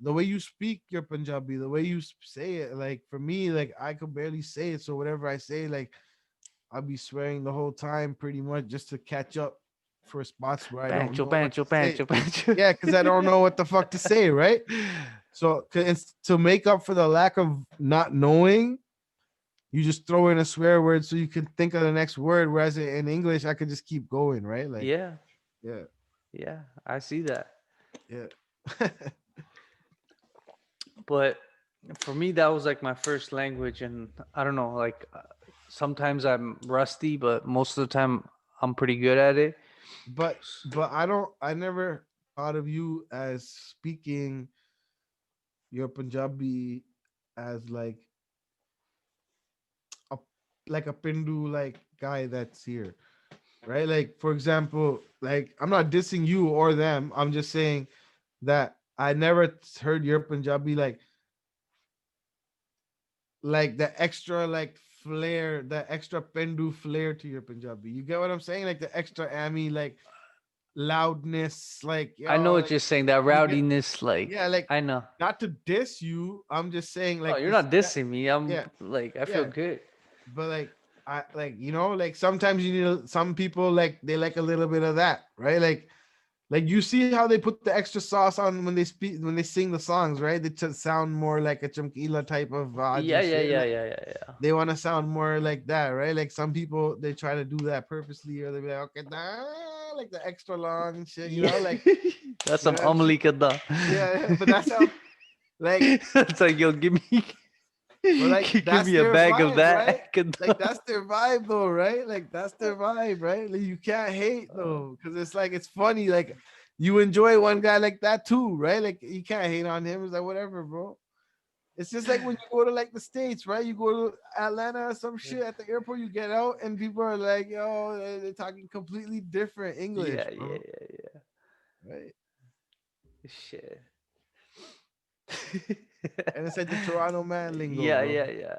the way you speak your Punjabi, the way you say it. Like for me, like I could barely say it, so whatever I say, like I'll be swearing the whole time, pretty much, just to catch up for spots where I don't Pancho, know what pancho, to say. pancho, pancho. Yeah, because I don't know what the fuck to say, right? So it's to make up for the lack of not knowing. You just throw in a swear word so you can think of the next word. Whereas in English, I could just keep going, right? Like, Yeah, yeah, yeah, I see that. yeah. But for me, that was like my first language, and I don't know, like sometimes I'm rusty, but most of the time I'm pretty good at it. but I never thought of you as speaking your Punjabi as a a Pindu like guy that's here, right? Like for example, like I'm not dissing you or them. I'm just saying that I never heard your Punjabi like the extra like flair, the extra Pindu flair to your Punjabi. You get what I'm saying? Like the extra Ami like loudness, like I know what like you're saying, that you get rowdiness, like yeah, like I know. not to diss you. I'm just saying Oh, like you're this not that dissing me. I'm yeah, like, I feel yeah. good. But like I like like sometimes you need some people like they like a little bit of that, right? Like you see how they put the extra sauce on when they speak when they sing the songs, right? They just sound more like a chamkila type of vibe Yeah, and yeah, shit. yeah, Like yeah, yeah, yeah. they want to sound more like that, right? Like some people they try to do that purposely, or they be like, okay, like the extra long and shit, Yeah, like that's you some know what I'm saying? amali kada. Yeah, but that's how like It's like, yo, give me, but like give that's me a their bag of vibe, right? that kada. Like that's their vibe though, right? Like that's their vibe, right? Like you can't hate though, because it's like it's funny. Like you enjoy one guy like that too, right? Like you can't hate on him. It's like whatever, bro. It's just like when you go to like the States, right? You go to Atlanta or some shit at the airport, you get out and people are like, yo, they're talking completely different English, Yeah, yeah, bro. yeah, Right? yeah. Shit. And it's like the Toronto man lingo, Yeah, bro. yeah, yeah.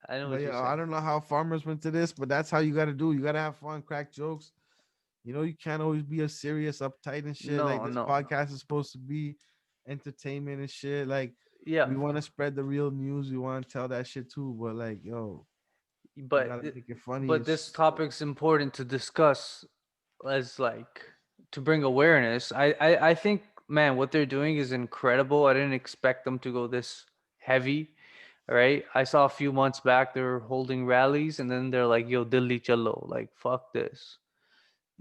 I know But what you're yeah, I saying. don't know how farmers went to this, but that's how you gotta do. You gotta have fun, crack jokes. You know, you can't always be a serious, uptight and shit like No, this no, no. podcast is supposed to be. entertainment and shit. Like Yeah, we want to spread the real news. We want to tell that shit too. But like, yo, you but gotta make it funny but and this shit. topic's important to discuss as like to bring awareness. I think, man, what they're doing is incredible. I didn't expect them to go this heavy. Right? I saw a few months back they were holding rallies and then they're like, yo, Delhi chalo, like fuck this.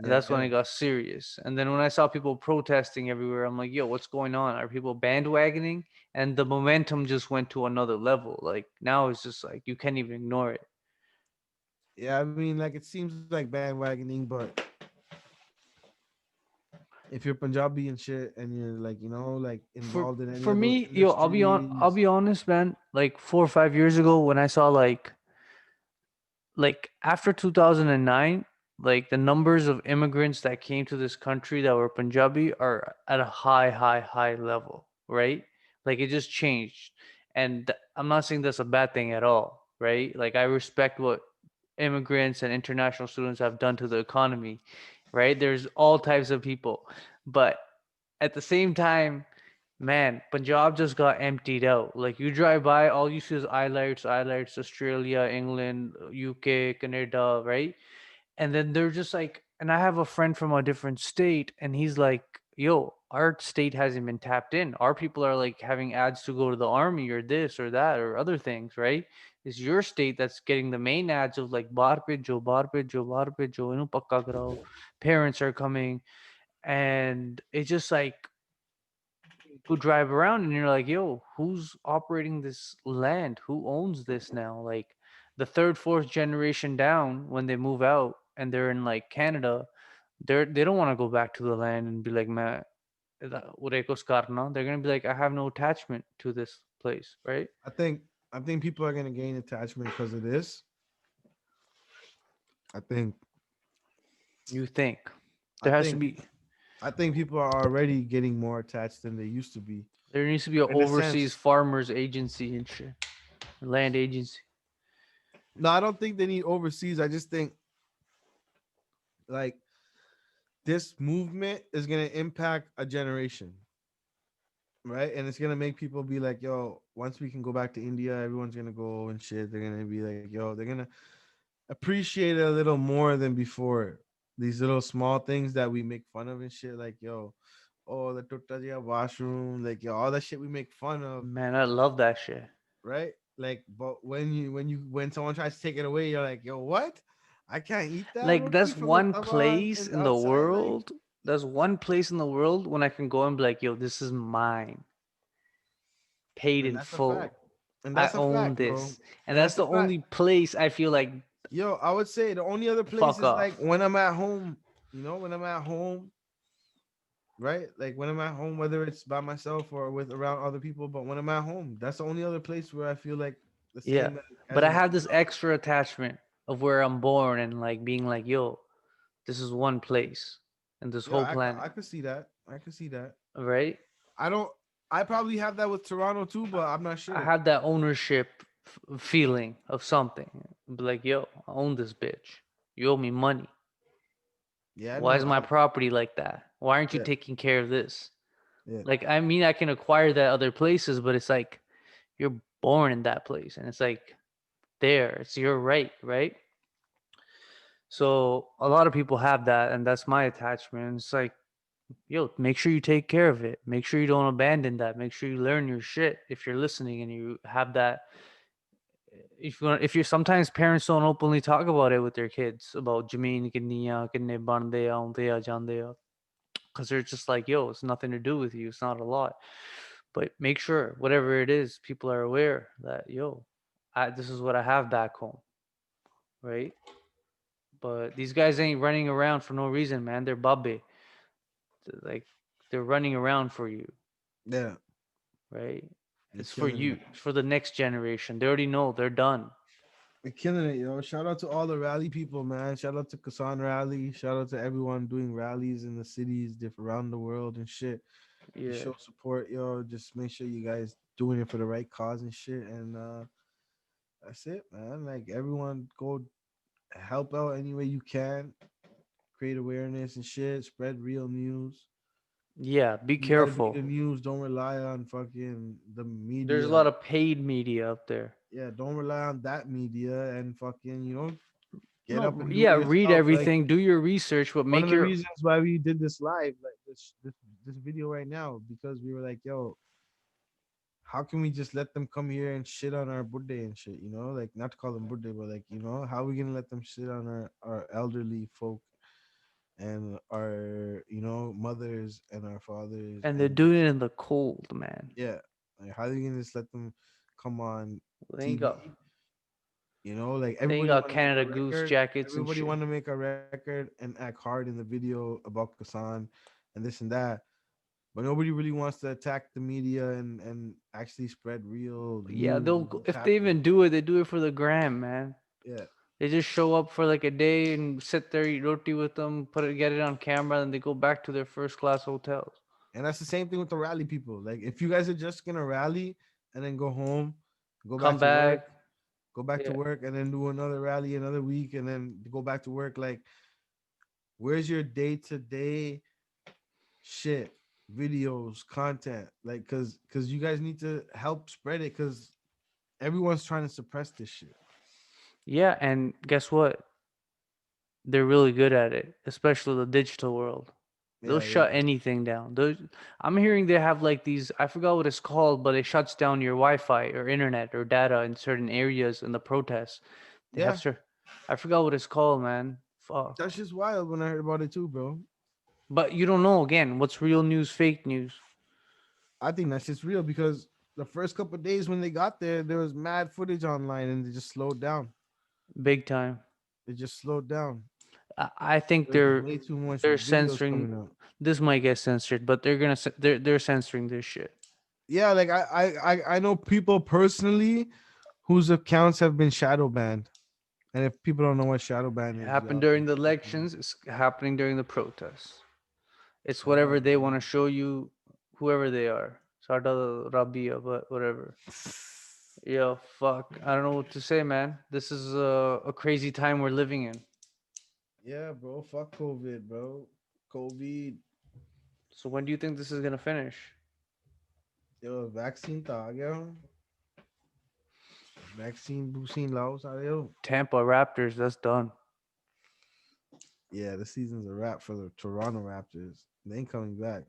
And that's Yeah, when it got serious. And then when I saw people protesting everywhere, I'm like, yo, what's going on? Are people bandwagoning? And the momentum just went to another level. Like now it's just like you can't even ignore it. yeah. I mean, like it seems like bandwagoning, but if you're Punjabi and shit, and you're like, like For involved in any for of those me, yo, I'll industries, be honest, man. Like 4 or 5 years ago when I saw like after 2009, like the numbers of immigrants that came to this country that were Punjabi are at a high level, right? Like it just changed. And I'm not saying that's a bad thing at all, right? Like I respect what immigrants and international students have done to the economy, right? There's all types of people. But at the same time, man, Punjab just got emptied out. Like you drive by, all you see is islands, Australia, England, UK, Canada, right? And then they're just like, and I have a friend from a different state, and he's like, yo, our state hasn't been tapped in. Our people are like having ads to go to the army or this or that or other things, right? It's your state that's getting the main ads of like bar pe jo, pakka karao. Parents are coming, and it's just like go drive around and you're like, yo, who's operating this land? Who owns this now? Like the third, fourth generation down when they move out and they're in like Canada, they don't want to go back to the land and be like, man, urekos karna. They're gonna be like, I have no attachment to this place, right? I think people are gonna gain attachment because of this. I think You think I there has to think be I think people are already getting more attached than they used to be. there needs to be an In a overseas sense, farmers agency and shit, land agency. no, I don't think they need overseas. I just think like this movement is gonna impact a generation, right? And it's gonna make people be like, yo, once we can go back to India, everyone's gonna go and shit. They're gonna be like, yo, they're gonna appreciate it a little more than before. These little small things that we make fun of and shit, like yo, oh the Totaja washroom, like yo, all that shit we make fun of, Man, I love that shit. right? Like, but when someone tries to take it away, you're like, yo, what? I can't eat that Like roti that's from the one tava place and in the outside, like, world. That's one place in the world when I can go and be like, yo, this is mine, paid and in that's a fact, full. and I that's a own fact, bro, this, and and that's that's a the fact. only place I feel like Yo, I would say the only other place fuck is like off. when I'm at home, when I'm at home, right? Like when I'm at home, whether it's by myself or with around other people, but when I'm at home, that's the only other place where I feel like the Yeah, same but as I in have this Punjab. extra attachment of where I'm born and like being like, yo, this is one place and this Yeah, whole I planet, could see that. I could see that. right? I don't. I probably have that with Toronto too, but I'm not I sure. have that ownership feeling of something. Be like, yo, I own this bitch. You owe me money. Yeah, I Why know. is my property like that? Why aren't you Yeah, taking care of this? yeah. Like, I mean, I can acquire that other places, but it's like you're born in that place, and it's like there, it's your right, right? So a lot of people have that, and that's my attachment. It's like, yo, make sure you take care of it. Make sure you don't abandon that. Make sure you learn your shit if you're listening and you have that. If you're sometimes parents don't openly talk about it with their kids about Jameen kinne bande aunde a jande a because they're just like, yo, it's nothing to do with you. It's not a lot. But make sure, whatever it is, people are aware that, yo, this is what I have back home, right? But these guys ain't running around for no reason, man. They're babbe. Like, they're running around for you, Yeah, right? they're It's for killing you, it. it's for the next generation. They already know they're done. They're killing it, yo. Shout out to all the rally people, man. Shout out to Kasan Rally. Shout out to everyone doing rallies in the cities different around the world and shit. Just Yeah. show support, yo. Just make sure you guys doing it for the right cause and shit. And that's it, man. Like everyone go help out any way you can, create awareness and shit, spread real news. Yeah, be You gotta be careful. the news. Don't rely on fucking the There's a media. lot of paid media out there. Yeah, don't rely on that media and fucking, get up No, and do yeah, it read yourself. Like everything, do your research, but one make of the your reasons why we did this live, like this video right now, because we were like, yo, how can we just let them come here and shit on our birthday and shit, like not to call them birthday, but like, how are we gonna let them shit on our elderly folk and our, mothers and our fathers and they're and doing it in the cold, man. yeah, like how are you gonna just let them come on They ain't got TV? Like they ain't everybody got want to make a Canada Goose record. jackets and Everybody shit. want to make a record and act hard in the video about Kasan and this and that. But nobody really wants to attack the media and actually spread real Yeah, news they'll of what's if they happening. even do it, they do it for the gram, man. Yeah. They just show up for like a day and sit there, eat roti with them, get it on camera, and they go back to their first class hotels. And that's the same thing with the rally people. Like if you guys are just gonna rally and then go home, go back Come to work, back. Yeah. and then do another rally another week and then go back to work, like where's your day-to-day shit, videos, content? Like cause you guys need to help spread it because everyone's trying to suppress this shit. Yeah, and guess what? They're really good at it, especially the digital world. They'll Yeah, shut anything down. I'm hearing they have like these, I forgot what it's called, but it shuts down your Wi-Fi or internet or data in certain areas in the protests. They have yeah. I forgot what it's called, man. Fuck. That's just wild when I heard about it too, bro. But you don't know again what's real news, fake news. I think that's just real because the first couple of days when they got there was mad footage online and they just slowed down. Big time. They just slowed down. I think There's way too much they're videos censoring. coming out. This might get censored, but they're censoring this shit. Yeah, like I know people personally whose accounts have been shadow banned. And if people don't know what shadow ban It is, happened y'all during can the look it up. elections. It's happening during the protests. It's whatever Fuck, they want bro. to show you, whoever they are. Sada Rabia, but whatever. Yo, fuck. I don't know what to say, man. This is a crazy time we're living in. Yeah, bro. Fuck COVID, bro. COVID. So when do you think this is gonna finish? Yo, vaccine tha aa gaya. Vaccine boosting laos aa rahe ho. Tampa Raptors, that's done. Yeah, the season's a wrap for the Toronto Raptors. They ain't coming back.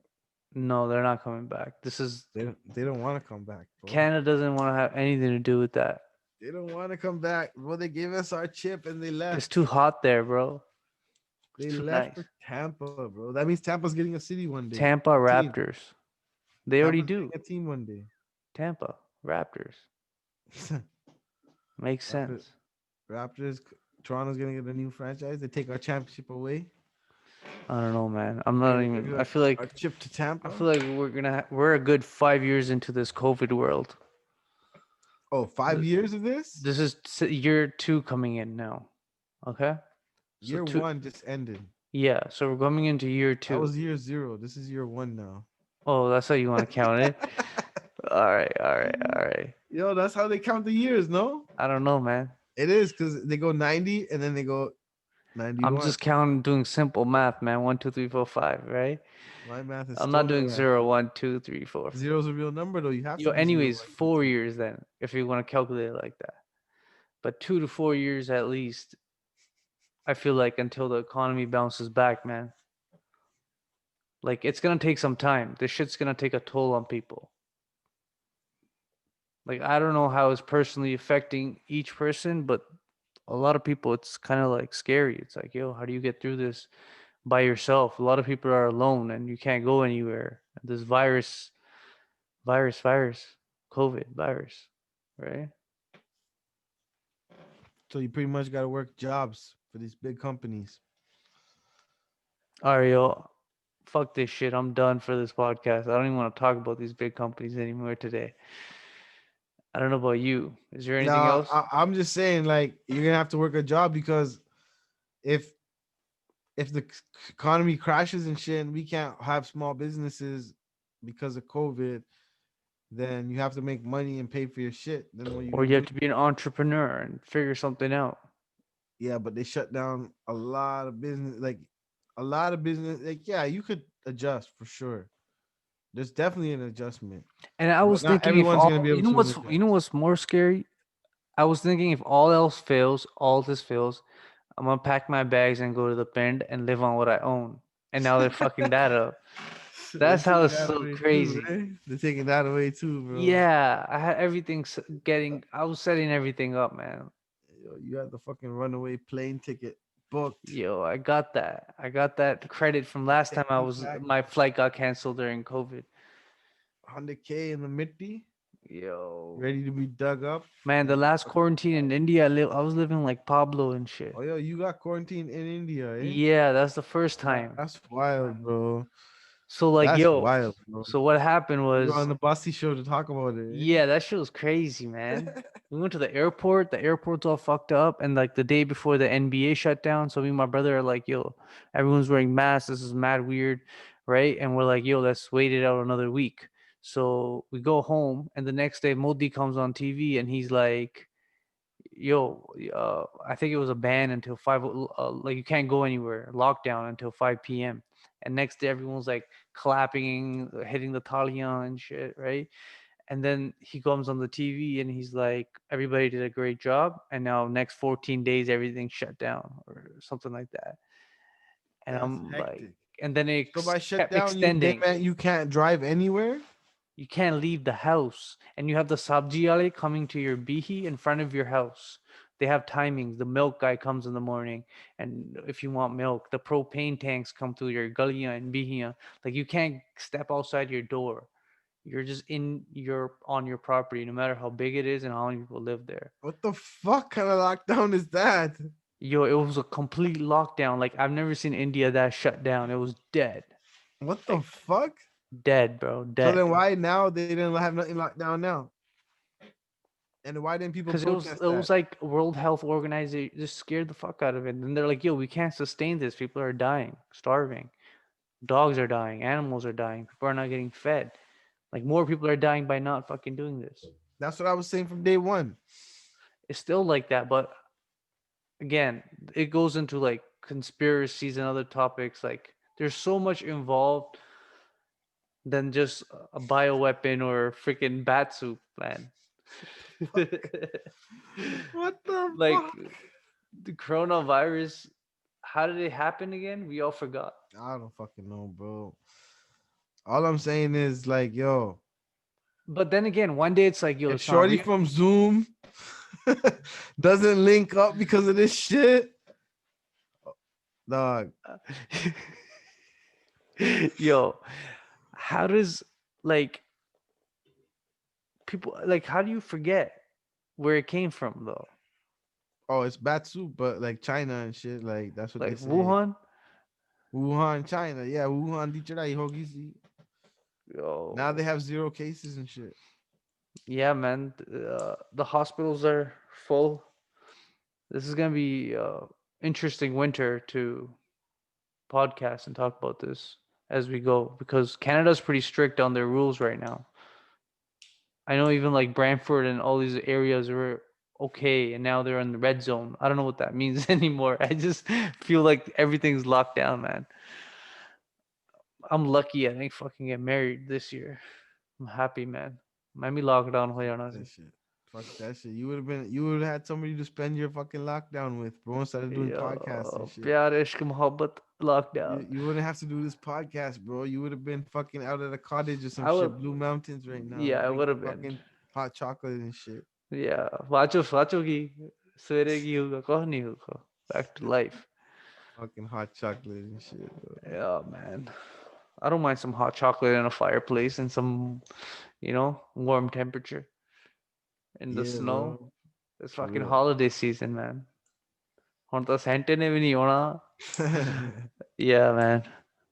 No, they're not coming back. This is They don't want to come back, bro. Canada doesn't want to have anything to do with that. They don't want to come back. Bro, they gave us our chip and they It's left. too hot there, bro. It's They too left nice. for Tampa, bro. That means Tampa's getting a city one day. Tampa A team. Raptors. They already Tampa's getting do. a team one day. Tampa Raptors. Makes Raptors, sense. Raptors, Toronto's gonna get a new franchise. They take our championship away. I don't know, man. I'm They're not gonna even. give our chip to I Tampa. feel like we're a good 5 years into this COVID world. Oh, five Th- years of this? This is year two coming in now. Okay, so Year two. one just ended. Yeah, so we're coming into year That two. was year zero. This is year one now. Oh, that's how you want to count it. All right, all right, all right. Yo, that's how they count the years, no? I don't know, man. It is because they go 90 and then they go I'm 91. just counting, doing simple math, man. One, two, three, four, five. Right? My math is I'm not stoner doing math. zero, one, two, three, four. Zero's a real number though. You have Yo, to do zero, anyways, one, two, 4 years then, if you want to calculate it like that. But 2 to 4 years at least, I feel like until the economy bounces back, man. Like it's gonna take some time. This shit's gonna take a toll on people. Like I don't know how it's personally affecting each person, but a lot of people it's kind of like scary. It's like, yo, how do you get through this by yourself? A lot of people are alone and you can't go anywhere. This virus, COVID virus, right? So you pretty much got to work jobs for these big companies. All right, yo, fuck this shit. I'm done for this podcast. I don't even want to talk about these big companies anymore today. I don't know about you. Is there anything Now, else? I'm just saying, like, you're gonna have to work a job because if the economy crashes and shit, and we can't have small businesses because of COVID, then you have to make money and pay for your shit. Then what are you Or gonna you have do? to be an entrepreneur and figure something out. Yeah, but they shut down a lot of business. Like a lot of business. Like yeah, you could adjust for sure. There's definitely an adjustment, And I but was not thinking if everyone's gonna all be able to adjust. what's more scary? I was thinking if all else fails, all this fails, I'm gonna pack my bags and go to the bend and live on what I own. And now they're fucking that up. They're That's how taking it's that so away too, crazy. right? They're taking that away too, bro. Yeah, I had everything I was setting everything up, man. Yo, you had the fucking runaway plane ticket booked. Yo, I got that. I got that credit from last time You packed my flight got canceled during COVID. 100K in the Mitti, Yo, ready to be dug up. man, the Like, last fucking, quarantine in India, I was living like Pablo and shit. oh, yo, you got quarantined in India, eh? Yeah, that's the first That's time. wild, bro. So like, That's yo, wild, bro. so what happened You were on was, the Bossy show to talk about it, yeah, that shit was crazy, man. We went to the airport. The airport's all fucked up, and like the day before the NBA shut down, so me and my brother are like, "Yo, everyone's wearing masks. This is mad weird, right?" And we're like, "Yo, let's wait it out another week." So we go home, and the next day, Modi comes on TV, and he's like, "Yo, I think it was a ban until like you can't go anywhere, lockdown until 5 p.m." And next day, everyone's like clapping, hitting the talion and shit, right? And then he comes on the TV and he's like, everybody did a great job. And now next 14 days, everything's shut down or something like that. And That's I'm like, hectic. and then it So by kept shutdown, they extending. meant you can't drive anywhere. You can't leave the house. And you have the sabji wale coming to your bihi in front of your house. They have timings. The milk guy comes in the morning. And if you want milk, the propane tanks come through your gulliya and bihiya. Like you can't step outside your door. You're just you're on your property, no matter how big it is and how many people live there. What the fuck kind of lockdown is that? Yo, it was a complete lockdown. Like I've never seen India that shut down. It was dead. What the Like fuck? dead, bro. So then Dead. why now they didn't have nothing locked down now? And why didn't people Because protest it was that? like World Health Organization just scared the fuck out of it. And they're like, yo, we can't sustain this. People are dying, starving. Dogs are dying, animals are dying, people are not getting fed. Like more people are dying by not fucking doing this. That's what I was saying from day one. It's still like that, but again, it goes into like conspiracies and other topics. Like there's so much involved than just a bioweapon or freaking bat soup, man. Fuck. What the Like fuck? the coronavirus, how did it happen again? We all forgot. I don't fucking know, bro. All I'm saying is like, yo, But then again, one day it's like, yo, if it's not Shorty real. from Zoom doesn't link up because of this shit, dog. Yo, how does like people like how do you forget where it came from though? Oh, it's bat soup, but like China and shit. Like that's what they Like say. Wuhan? Wuhan, China. Yeah, Wuhan. Dichira Hogisi. Now they Yo, have zero cases and shit. yeah, man. The hospitals are full. This is gonna be interesting winter to podcast and talk about this as we go because Canada's pretty strict on their rules right now. I know even like Brantford and all these areas were okay, and now they're in the red zone. I don't know what that means anymore. I just feel like everything's locked down, man. I'm lucky I didn't fucking get married this year. I'm happy, man. Maybe lockdown ho Fuck jana that si. shit. Fuck that shit. You would have had somebody to spend your fucking lockdown with, bro, instead of doing podcasts and shit. प्यार इश्क मोहब्बत lockdown. You wouldn't have to do this podcast, bro. You would have been fucking out at a cottage or some I would, shit, Blue Mountains right now, yeah, I would drinking have been. fucking hot chocolate and shit. Yeah, वाचो की सवेरे की होगा कौन नहीं होगा. Back to life. Fucking hot chocolate and shit, bro. Yeah, man. I don't mind some hot chocolate in a fireplace and some, warm temperature in the Yeah, snow. bro. It's For fucking real. holiday season, man. ਹੁਣ ਤਾਂ senate ਨੇ ਵੀ ਨਹੀਂ ਆਉਣਾ. Yeah, man.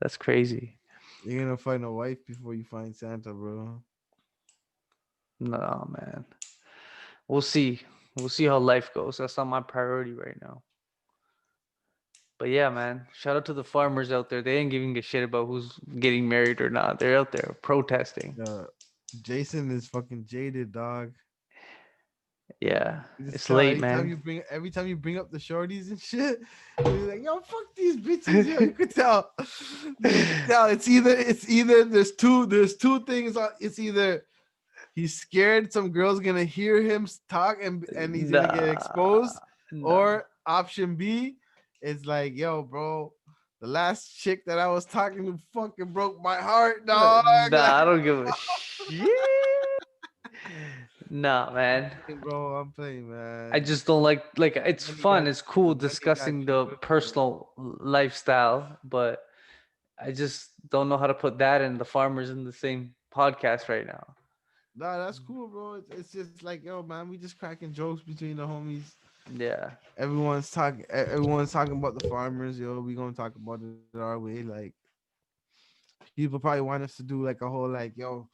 That's crazy. You're gonna find a wife before you find Santa, bro. Nah, man. We'll see. We'll see how life goes. That's not my priority right now. But yeah, man. Shout out to the farmers out there. They ain't giving a shit about who's getting married or not. They're out there protesting. Yeah. Jason is fucking jaded, dog. Yeah, You just it's tell late, man. every time you bring up the shorties and shit, you're like, yo, fuck these bitches. Yo, you could tell. You could tell. It's either there's two things. It's either he's scared some girl's gonna hear him talk and he's gonna get Nah, exposed, nah, or option B is like, yo, bro, the last chick that I was talking to fucking broke my heart, dog. nah. I don't give a shit. Nah, man. Bro, I'm playing, I man. just don't like it's Money got fun, it's cool the money got discussing you, the bro. personal lifestyle, but I just don't know how to put that and the farmers in the same podcast right now. Nah, that's cool, bro. It's just like, yo, man, we just cracking jokes between the homies. Yeah. Everyone's talking about the farmers, yo. We gonna talk about it our way. Like, people probably want us to do like a whole like, yo,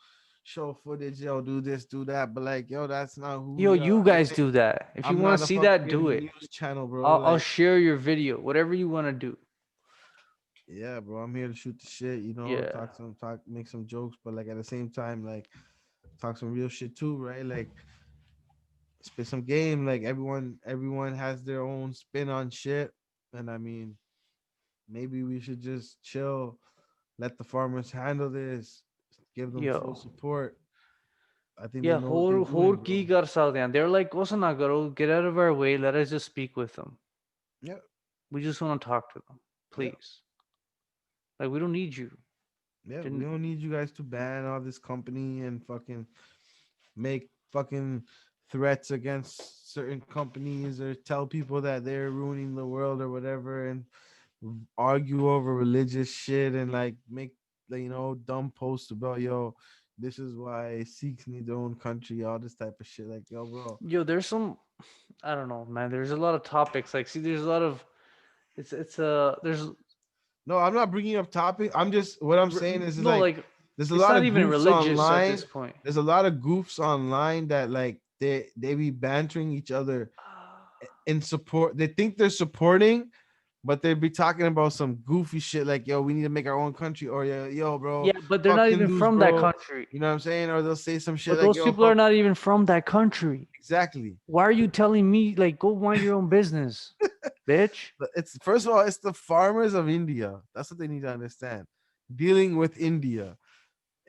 show footage, yo, do this, do that. But like, yo, that's not who Yo, we are. you guys do that. If you I'm want not to a see that, fucking do it. news channel, bro. I'll Like, share your video, whatever you want to do. yeah, bro. I'm here to shoot the shit, Yeah. make some jokes, but like at the same time, like talk some real shit too, right? Like spit some game. Like everyone has their own spin on shit. And I mean, maybe we should just chill, let the farmers handle this, give them full Yo. support. I think they Yeah, know what they're ਹੋਰ doing, ਕੀ bro. ਕਰ ਸਕਦੇ ਆਂ? They're like, ਕੁਛ ਨਾ ਕਰੋ, get out of our way, let us just speak with them. Yeah, We just want to talk to them, yeah, please. Like, we don't need you. yeah. We Didn't, don't need you guys to ban all this company and fucking make fucking threats against certain companies or tell people that they're ruining the world or whatever and argue over religious shit and like make like, dumb posts about, yo, this is why Sikhs need their own country, all this type of shit. Like, yo, bro. yo, there's some, I don't know, man. There's a lot of topics. Like, see, there's a lot of, there's, No, I'm not bringing up topic. I'm just what I'm saying is no, like like, there's a it's lot not of even goofs religious at online. this point. There's a lot of goofs online that like they be bantering each other in support. They think they're supporting, but they'd be talking about some goofy shit like, yo, we need to make our own country, or yo, bro, Yeah, but they're fuck not even Hindus, from that bro. country. You know what I'm saying? Or they'll say some shit But like, those yo, people are fuck. not even from that country. Exactly. Why are you telling me, like, go mind your own business, bitch? But it's first of all, it's the farmers of India. That's what they need to understand. Dealing with India.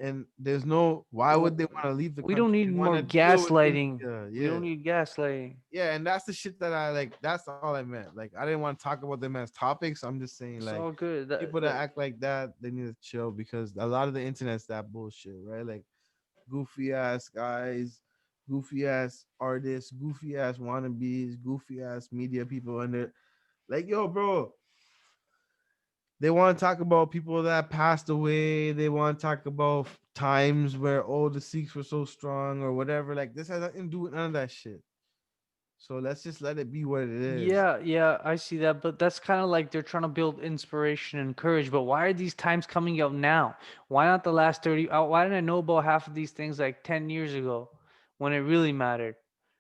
And there's no why would they want to leave the We don't country? need They want more to deal with gaslighting. India. We Yeah. don't need gaslighting. Yeah, and that's the shit that I like. That's all I meant. Like, I didn't want to talk about them as topics. I'm just saying, It's like, all good. people that act like that, they need to chill because a lot of the internet's that bullshit, right? Like, goofy ass guys, goofy ass artists, goofy ass wannabes, goofy ass media people under. Like, yo, bro, they want to talk about people that passed away. They want to talk about times where, oh, the Sikhs were so strong or whatever. Like, this has nothing to do with none of that shit. So let's just let it be what it is. Yeah, yeah, I see that, but that's kind of like they're trying to build inspiration and courage. But why are these times coming out now? Why not the last 30? Why didn't I know about half of these things like 10 years ago when it really mattered,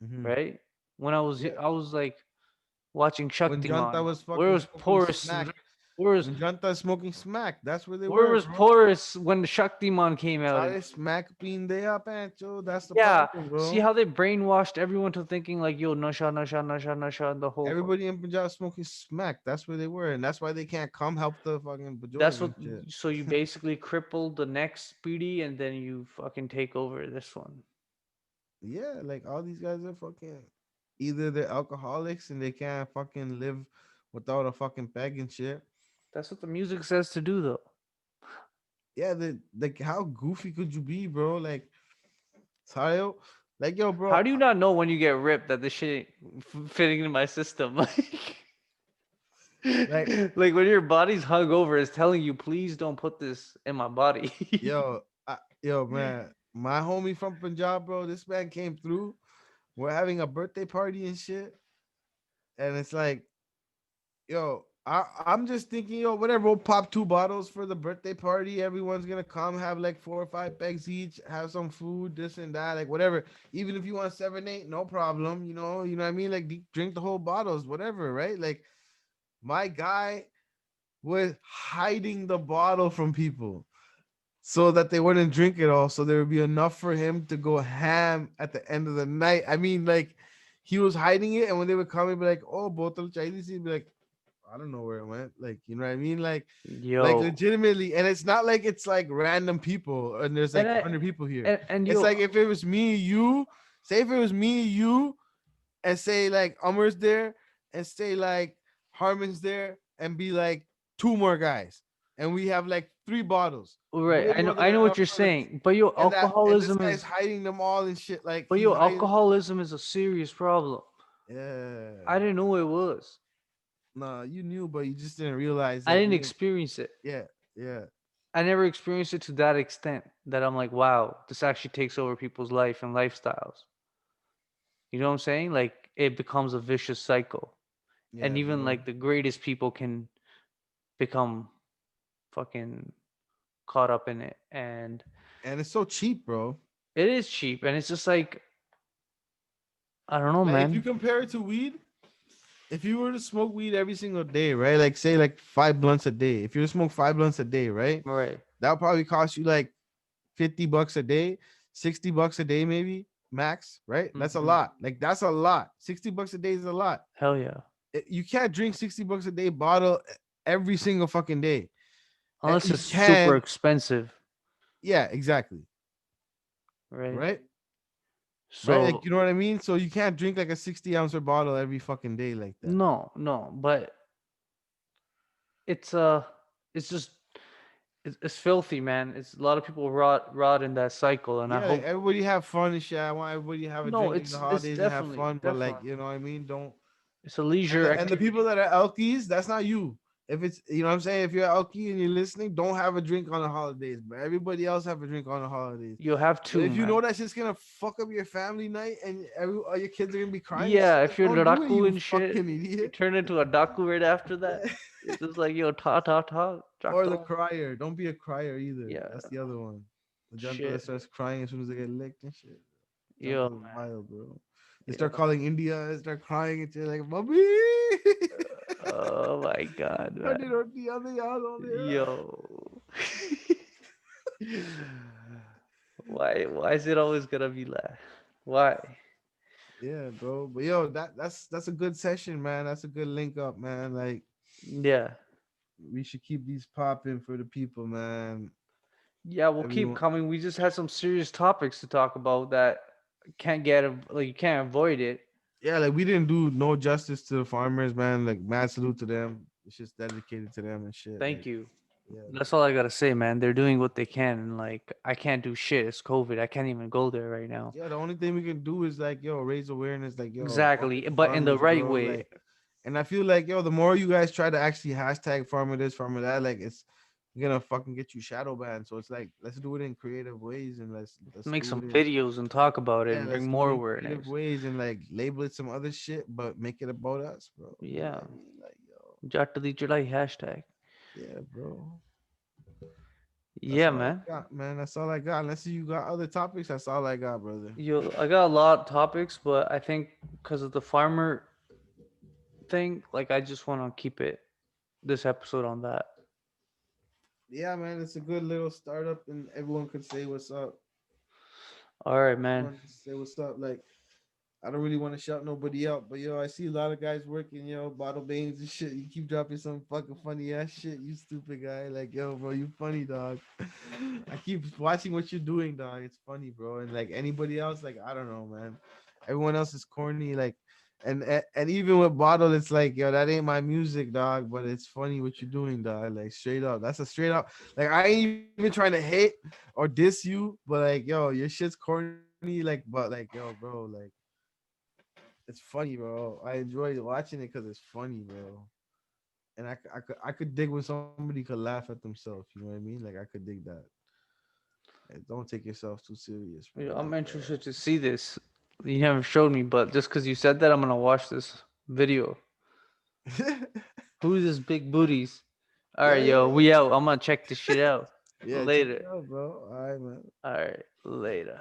Hmm. right? When Yeah. I was like watching When Janta Shaktiman. was Where fucking was smoking Porus? smack. Where was When Janta smoking smack, that's where they where were, was bro. Porus when the Shaktiman came out? And Sare smack being there, Pancho. That's the yeah, problem, see bro. how they brainwashed everyone to thinking like, yo, nasha, nasha, nasha, nasha, the whole. Everybody in Punjab smoking smack. That's where they were, and that's why they can't come help the fucking That's Bajorg what. and shit. So you basically crippled the next PD, and then you fucking take over this one. Yeah, like all these guys are fucking either they're alcoholics and they can't fucking live without a fucking peg and shit. That's what the music says to do, though. Yeah, like how goofy could you be, bro? Like, Sayo, like yo, How bro. do you not know when you get ripped that this shit ain't fitting in my system? Like, Like when your body's hung over, it's telling you, please don't put this in my body. yo, man, my homie from Punjab, bro. This man came through. We're having a birthday party and shit, and it's like, yo, I'm just thinking, yo, whatever, we'll pop 2 bottles for the birthday party. Everyone's gonna come, have like 4 or 5 pegs each, have some food, this and that, like whatever. Even if you want 7, 8, no problem. You know what I mean? Like drink the whole bottles, whatever, right? Like my guy was hiding the bottle from people so that they wouldn't drink it all, so there would be enough for him to go ham at the end of the night. I mean, like he was hiding it, and when they would come, he'd be like, "Oh, bottle Chinese," he'd be like, "I don't know where it went." Like, you know what I mean? Like Yo, legitimately, and it's not like it's like random people, and there's and like I, 100 people here. and It's yo, like if it was me, you, say if it was me, you, and say like Umer's there, and say like Harmon's there, and be like two more guys, and we have like three bottles, right, way more than I know what enough you're for the, saying, but yo, and this alcoholism guy's is, hiding them all and shit. Like but he's yo, hiding. alcoholism is a serious problem. Yeah. I didn't know it was. Nah, you knew, but you just didn't realize. I Like didn't you didn't. experience it. Yeah. Yeah. I never experienced it to that extent that I'm like, wow, this actually takes over people's life and lifestyles. You know what I'm saying? Like it becomes a vicious cycle. And Yeah, even bro. like the greatest people can become fucking caught up in it. And And it's so cheap, bro. it is cheap. And it's just like, I don't know, Like if you man. compare it to weed, if you were to smoke weed every single day, right? Like say like 5 blunts a day. If you were to smoke 5 blunts a day, right? Right. That would probably cost you like $50 a day, $60 a day, maybe max, right? That's a Hmm. lot. Like that's a lot. $60 a day is a lot. Hell yeah. You can't drink $60 a day bottle every single fucking day. Unless You it's super can, expensive. yeah, exactly. Right. Right? Right? Like So, you know what I mean? So you can't drink like a 60 ounce bottle every fucking day like that. no, no. But it's, it's just, it's filthy, man. It's a lot of people rot in that cycle. And I Yeah, like hope, everybody have fun and shit. I want everybody to have a no, drink in the it's holidays and have definitely, fun, but like definitely, you know what I mean? Don't. it's a And leisure the people activity. that are alkies, that's not you. If it's you know what I'm saying, if you're alky and you're listening, don't have a drink on the holidays, but everybody else have a drink on the holidays. You'll have But to, if you know man. that shit's gonna fuck up your family night and all your kids are gonna be crying and Yeah, shit, then if you're don't do it, Raku you and shit, fucking you idiot. turn into a Daku right after that. It's just like, yo, ta, Or the Jackdaw. crier. Don't be a crier either. Yeah, That's the other one. The junta that shit. starts crying as soon as they get licked and shit. Yo, Junta's man. wild, bro. They start Yo. calling India, they start crying and shit like, Mommy! Oh my God, Turn it man. on the other yard on Yo. Why is it always gonna be that? Why? Yeah, bro. But yo, that's a good session, man. That's a good link up, man. Like Yeah. we should keep these popping for the people, man. Yeah, we'll keep Everyone. coming. We just had some serious topics to talk about that can't get like you can't avoid it. Yeah, like we didn't do no justice to the farmers, man. Like mad salute to them. It's just dedicated to them and shit. Thank Like, you. yeah, That's bro. all I gotta say, man. They're doing what they can, and like I can't do shit. It's COVID. I can't even go there right now. Yeah, the only thing we can do is like, yo, raise awareness, like, yo, fuck Exactly, the but in the farmers, right bro. way. Like, and I feel like, yo, the more you guys try to actually hashtag farmer this, farmer that, like, it's gonna fucking get you shadow banned. So it's like, let's do it in creative ways and let's Make do some it in, videos and talk about it yeah, and bring let's do it more in creative awareness. ways and like label it some other shit, but make it about us, bro. You know Yeah, what I mean? Like, yo, Jatali July hashtag. yeah, bro. That's Yeah, all I man. got, man. That's all I got. Unless you got other topics, that's all I got, brother. Yo, I got a lot of topics, but I think because of the farmer thing, like I just want to keep it this episode on that. Yeah, man, it's a good little startup, and everyone could say what's up. All right, man. Everyone can say what's up. Like, I don't really want to shout nobody out, but yo, I see a lot of guys working, yo, bottle banes and shit. You keep dropping some fucking funny ass shit, you stupid guy. Like, yo, bro, you funny, dog. I keep watching what you're doing, dog. It's funny, bro. And like anybody else, like, I don't know, man. Everyone else is corny, like, and even with bottle, it's like, yo, that ain't my music, dog. But it's funny what you're doing, dog. Like, straight up, that's a straight up. Like, I ain't even trying to hate or diss you, but like, yo, your shit's corny, like, but like, yo, bro, like it's funny, bro. I enjoy watching it because it's funny, bro. And I could dig when somebody could laugh at themselves. You know what I mean? Like I could dig that. Like, don't take yourself too serious, bro. Yo, Like I'm interested to see this. You never showed me, but just because you said that, I'm gonna watch this video. Who's this big booties? All yeah, right, yeah, yo, we out. I'm gonna check this shit out yeah. Check later. it out, bro. All right, man. All right, later.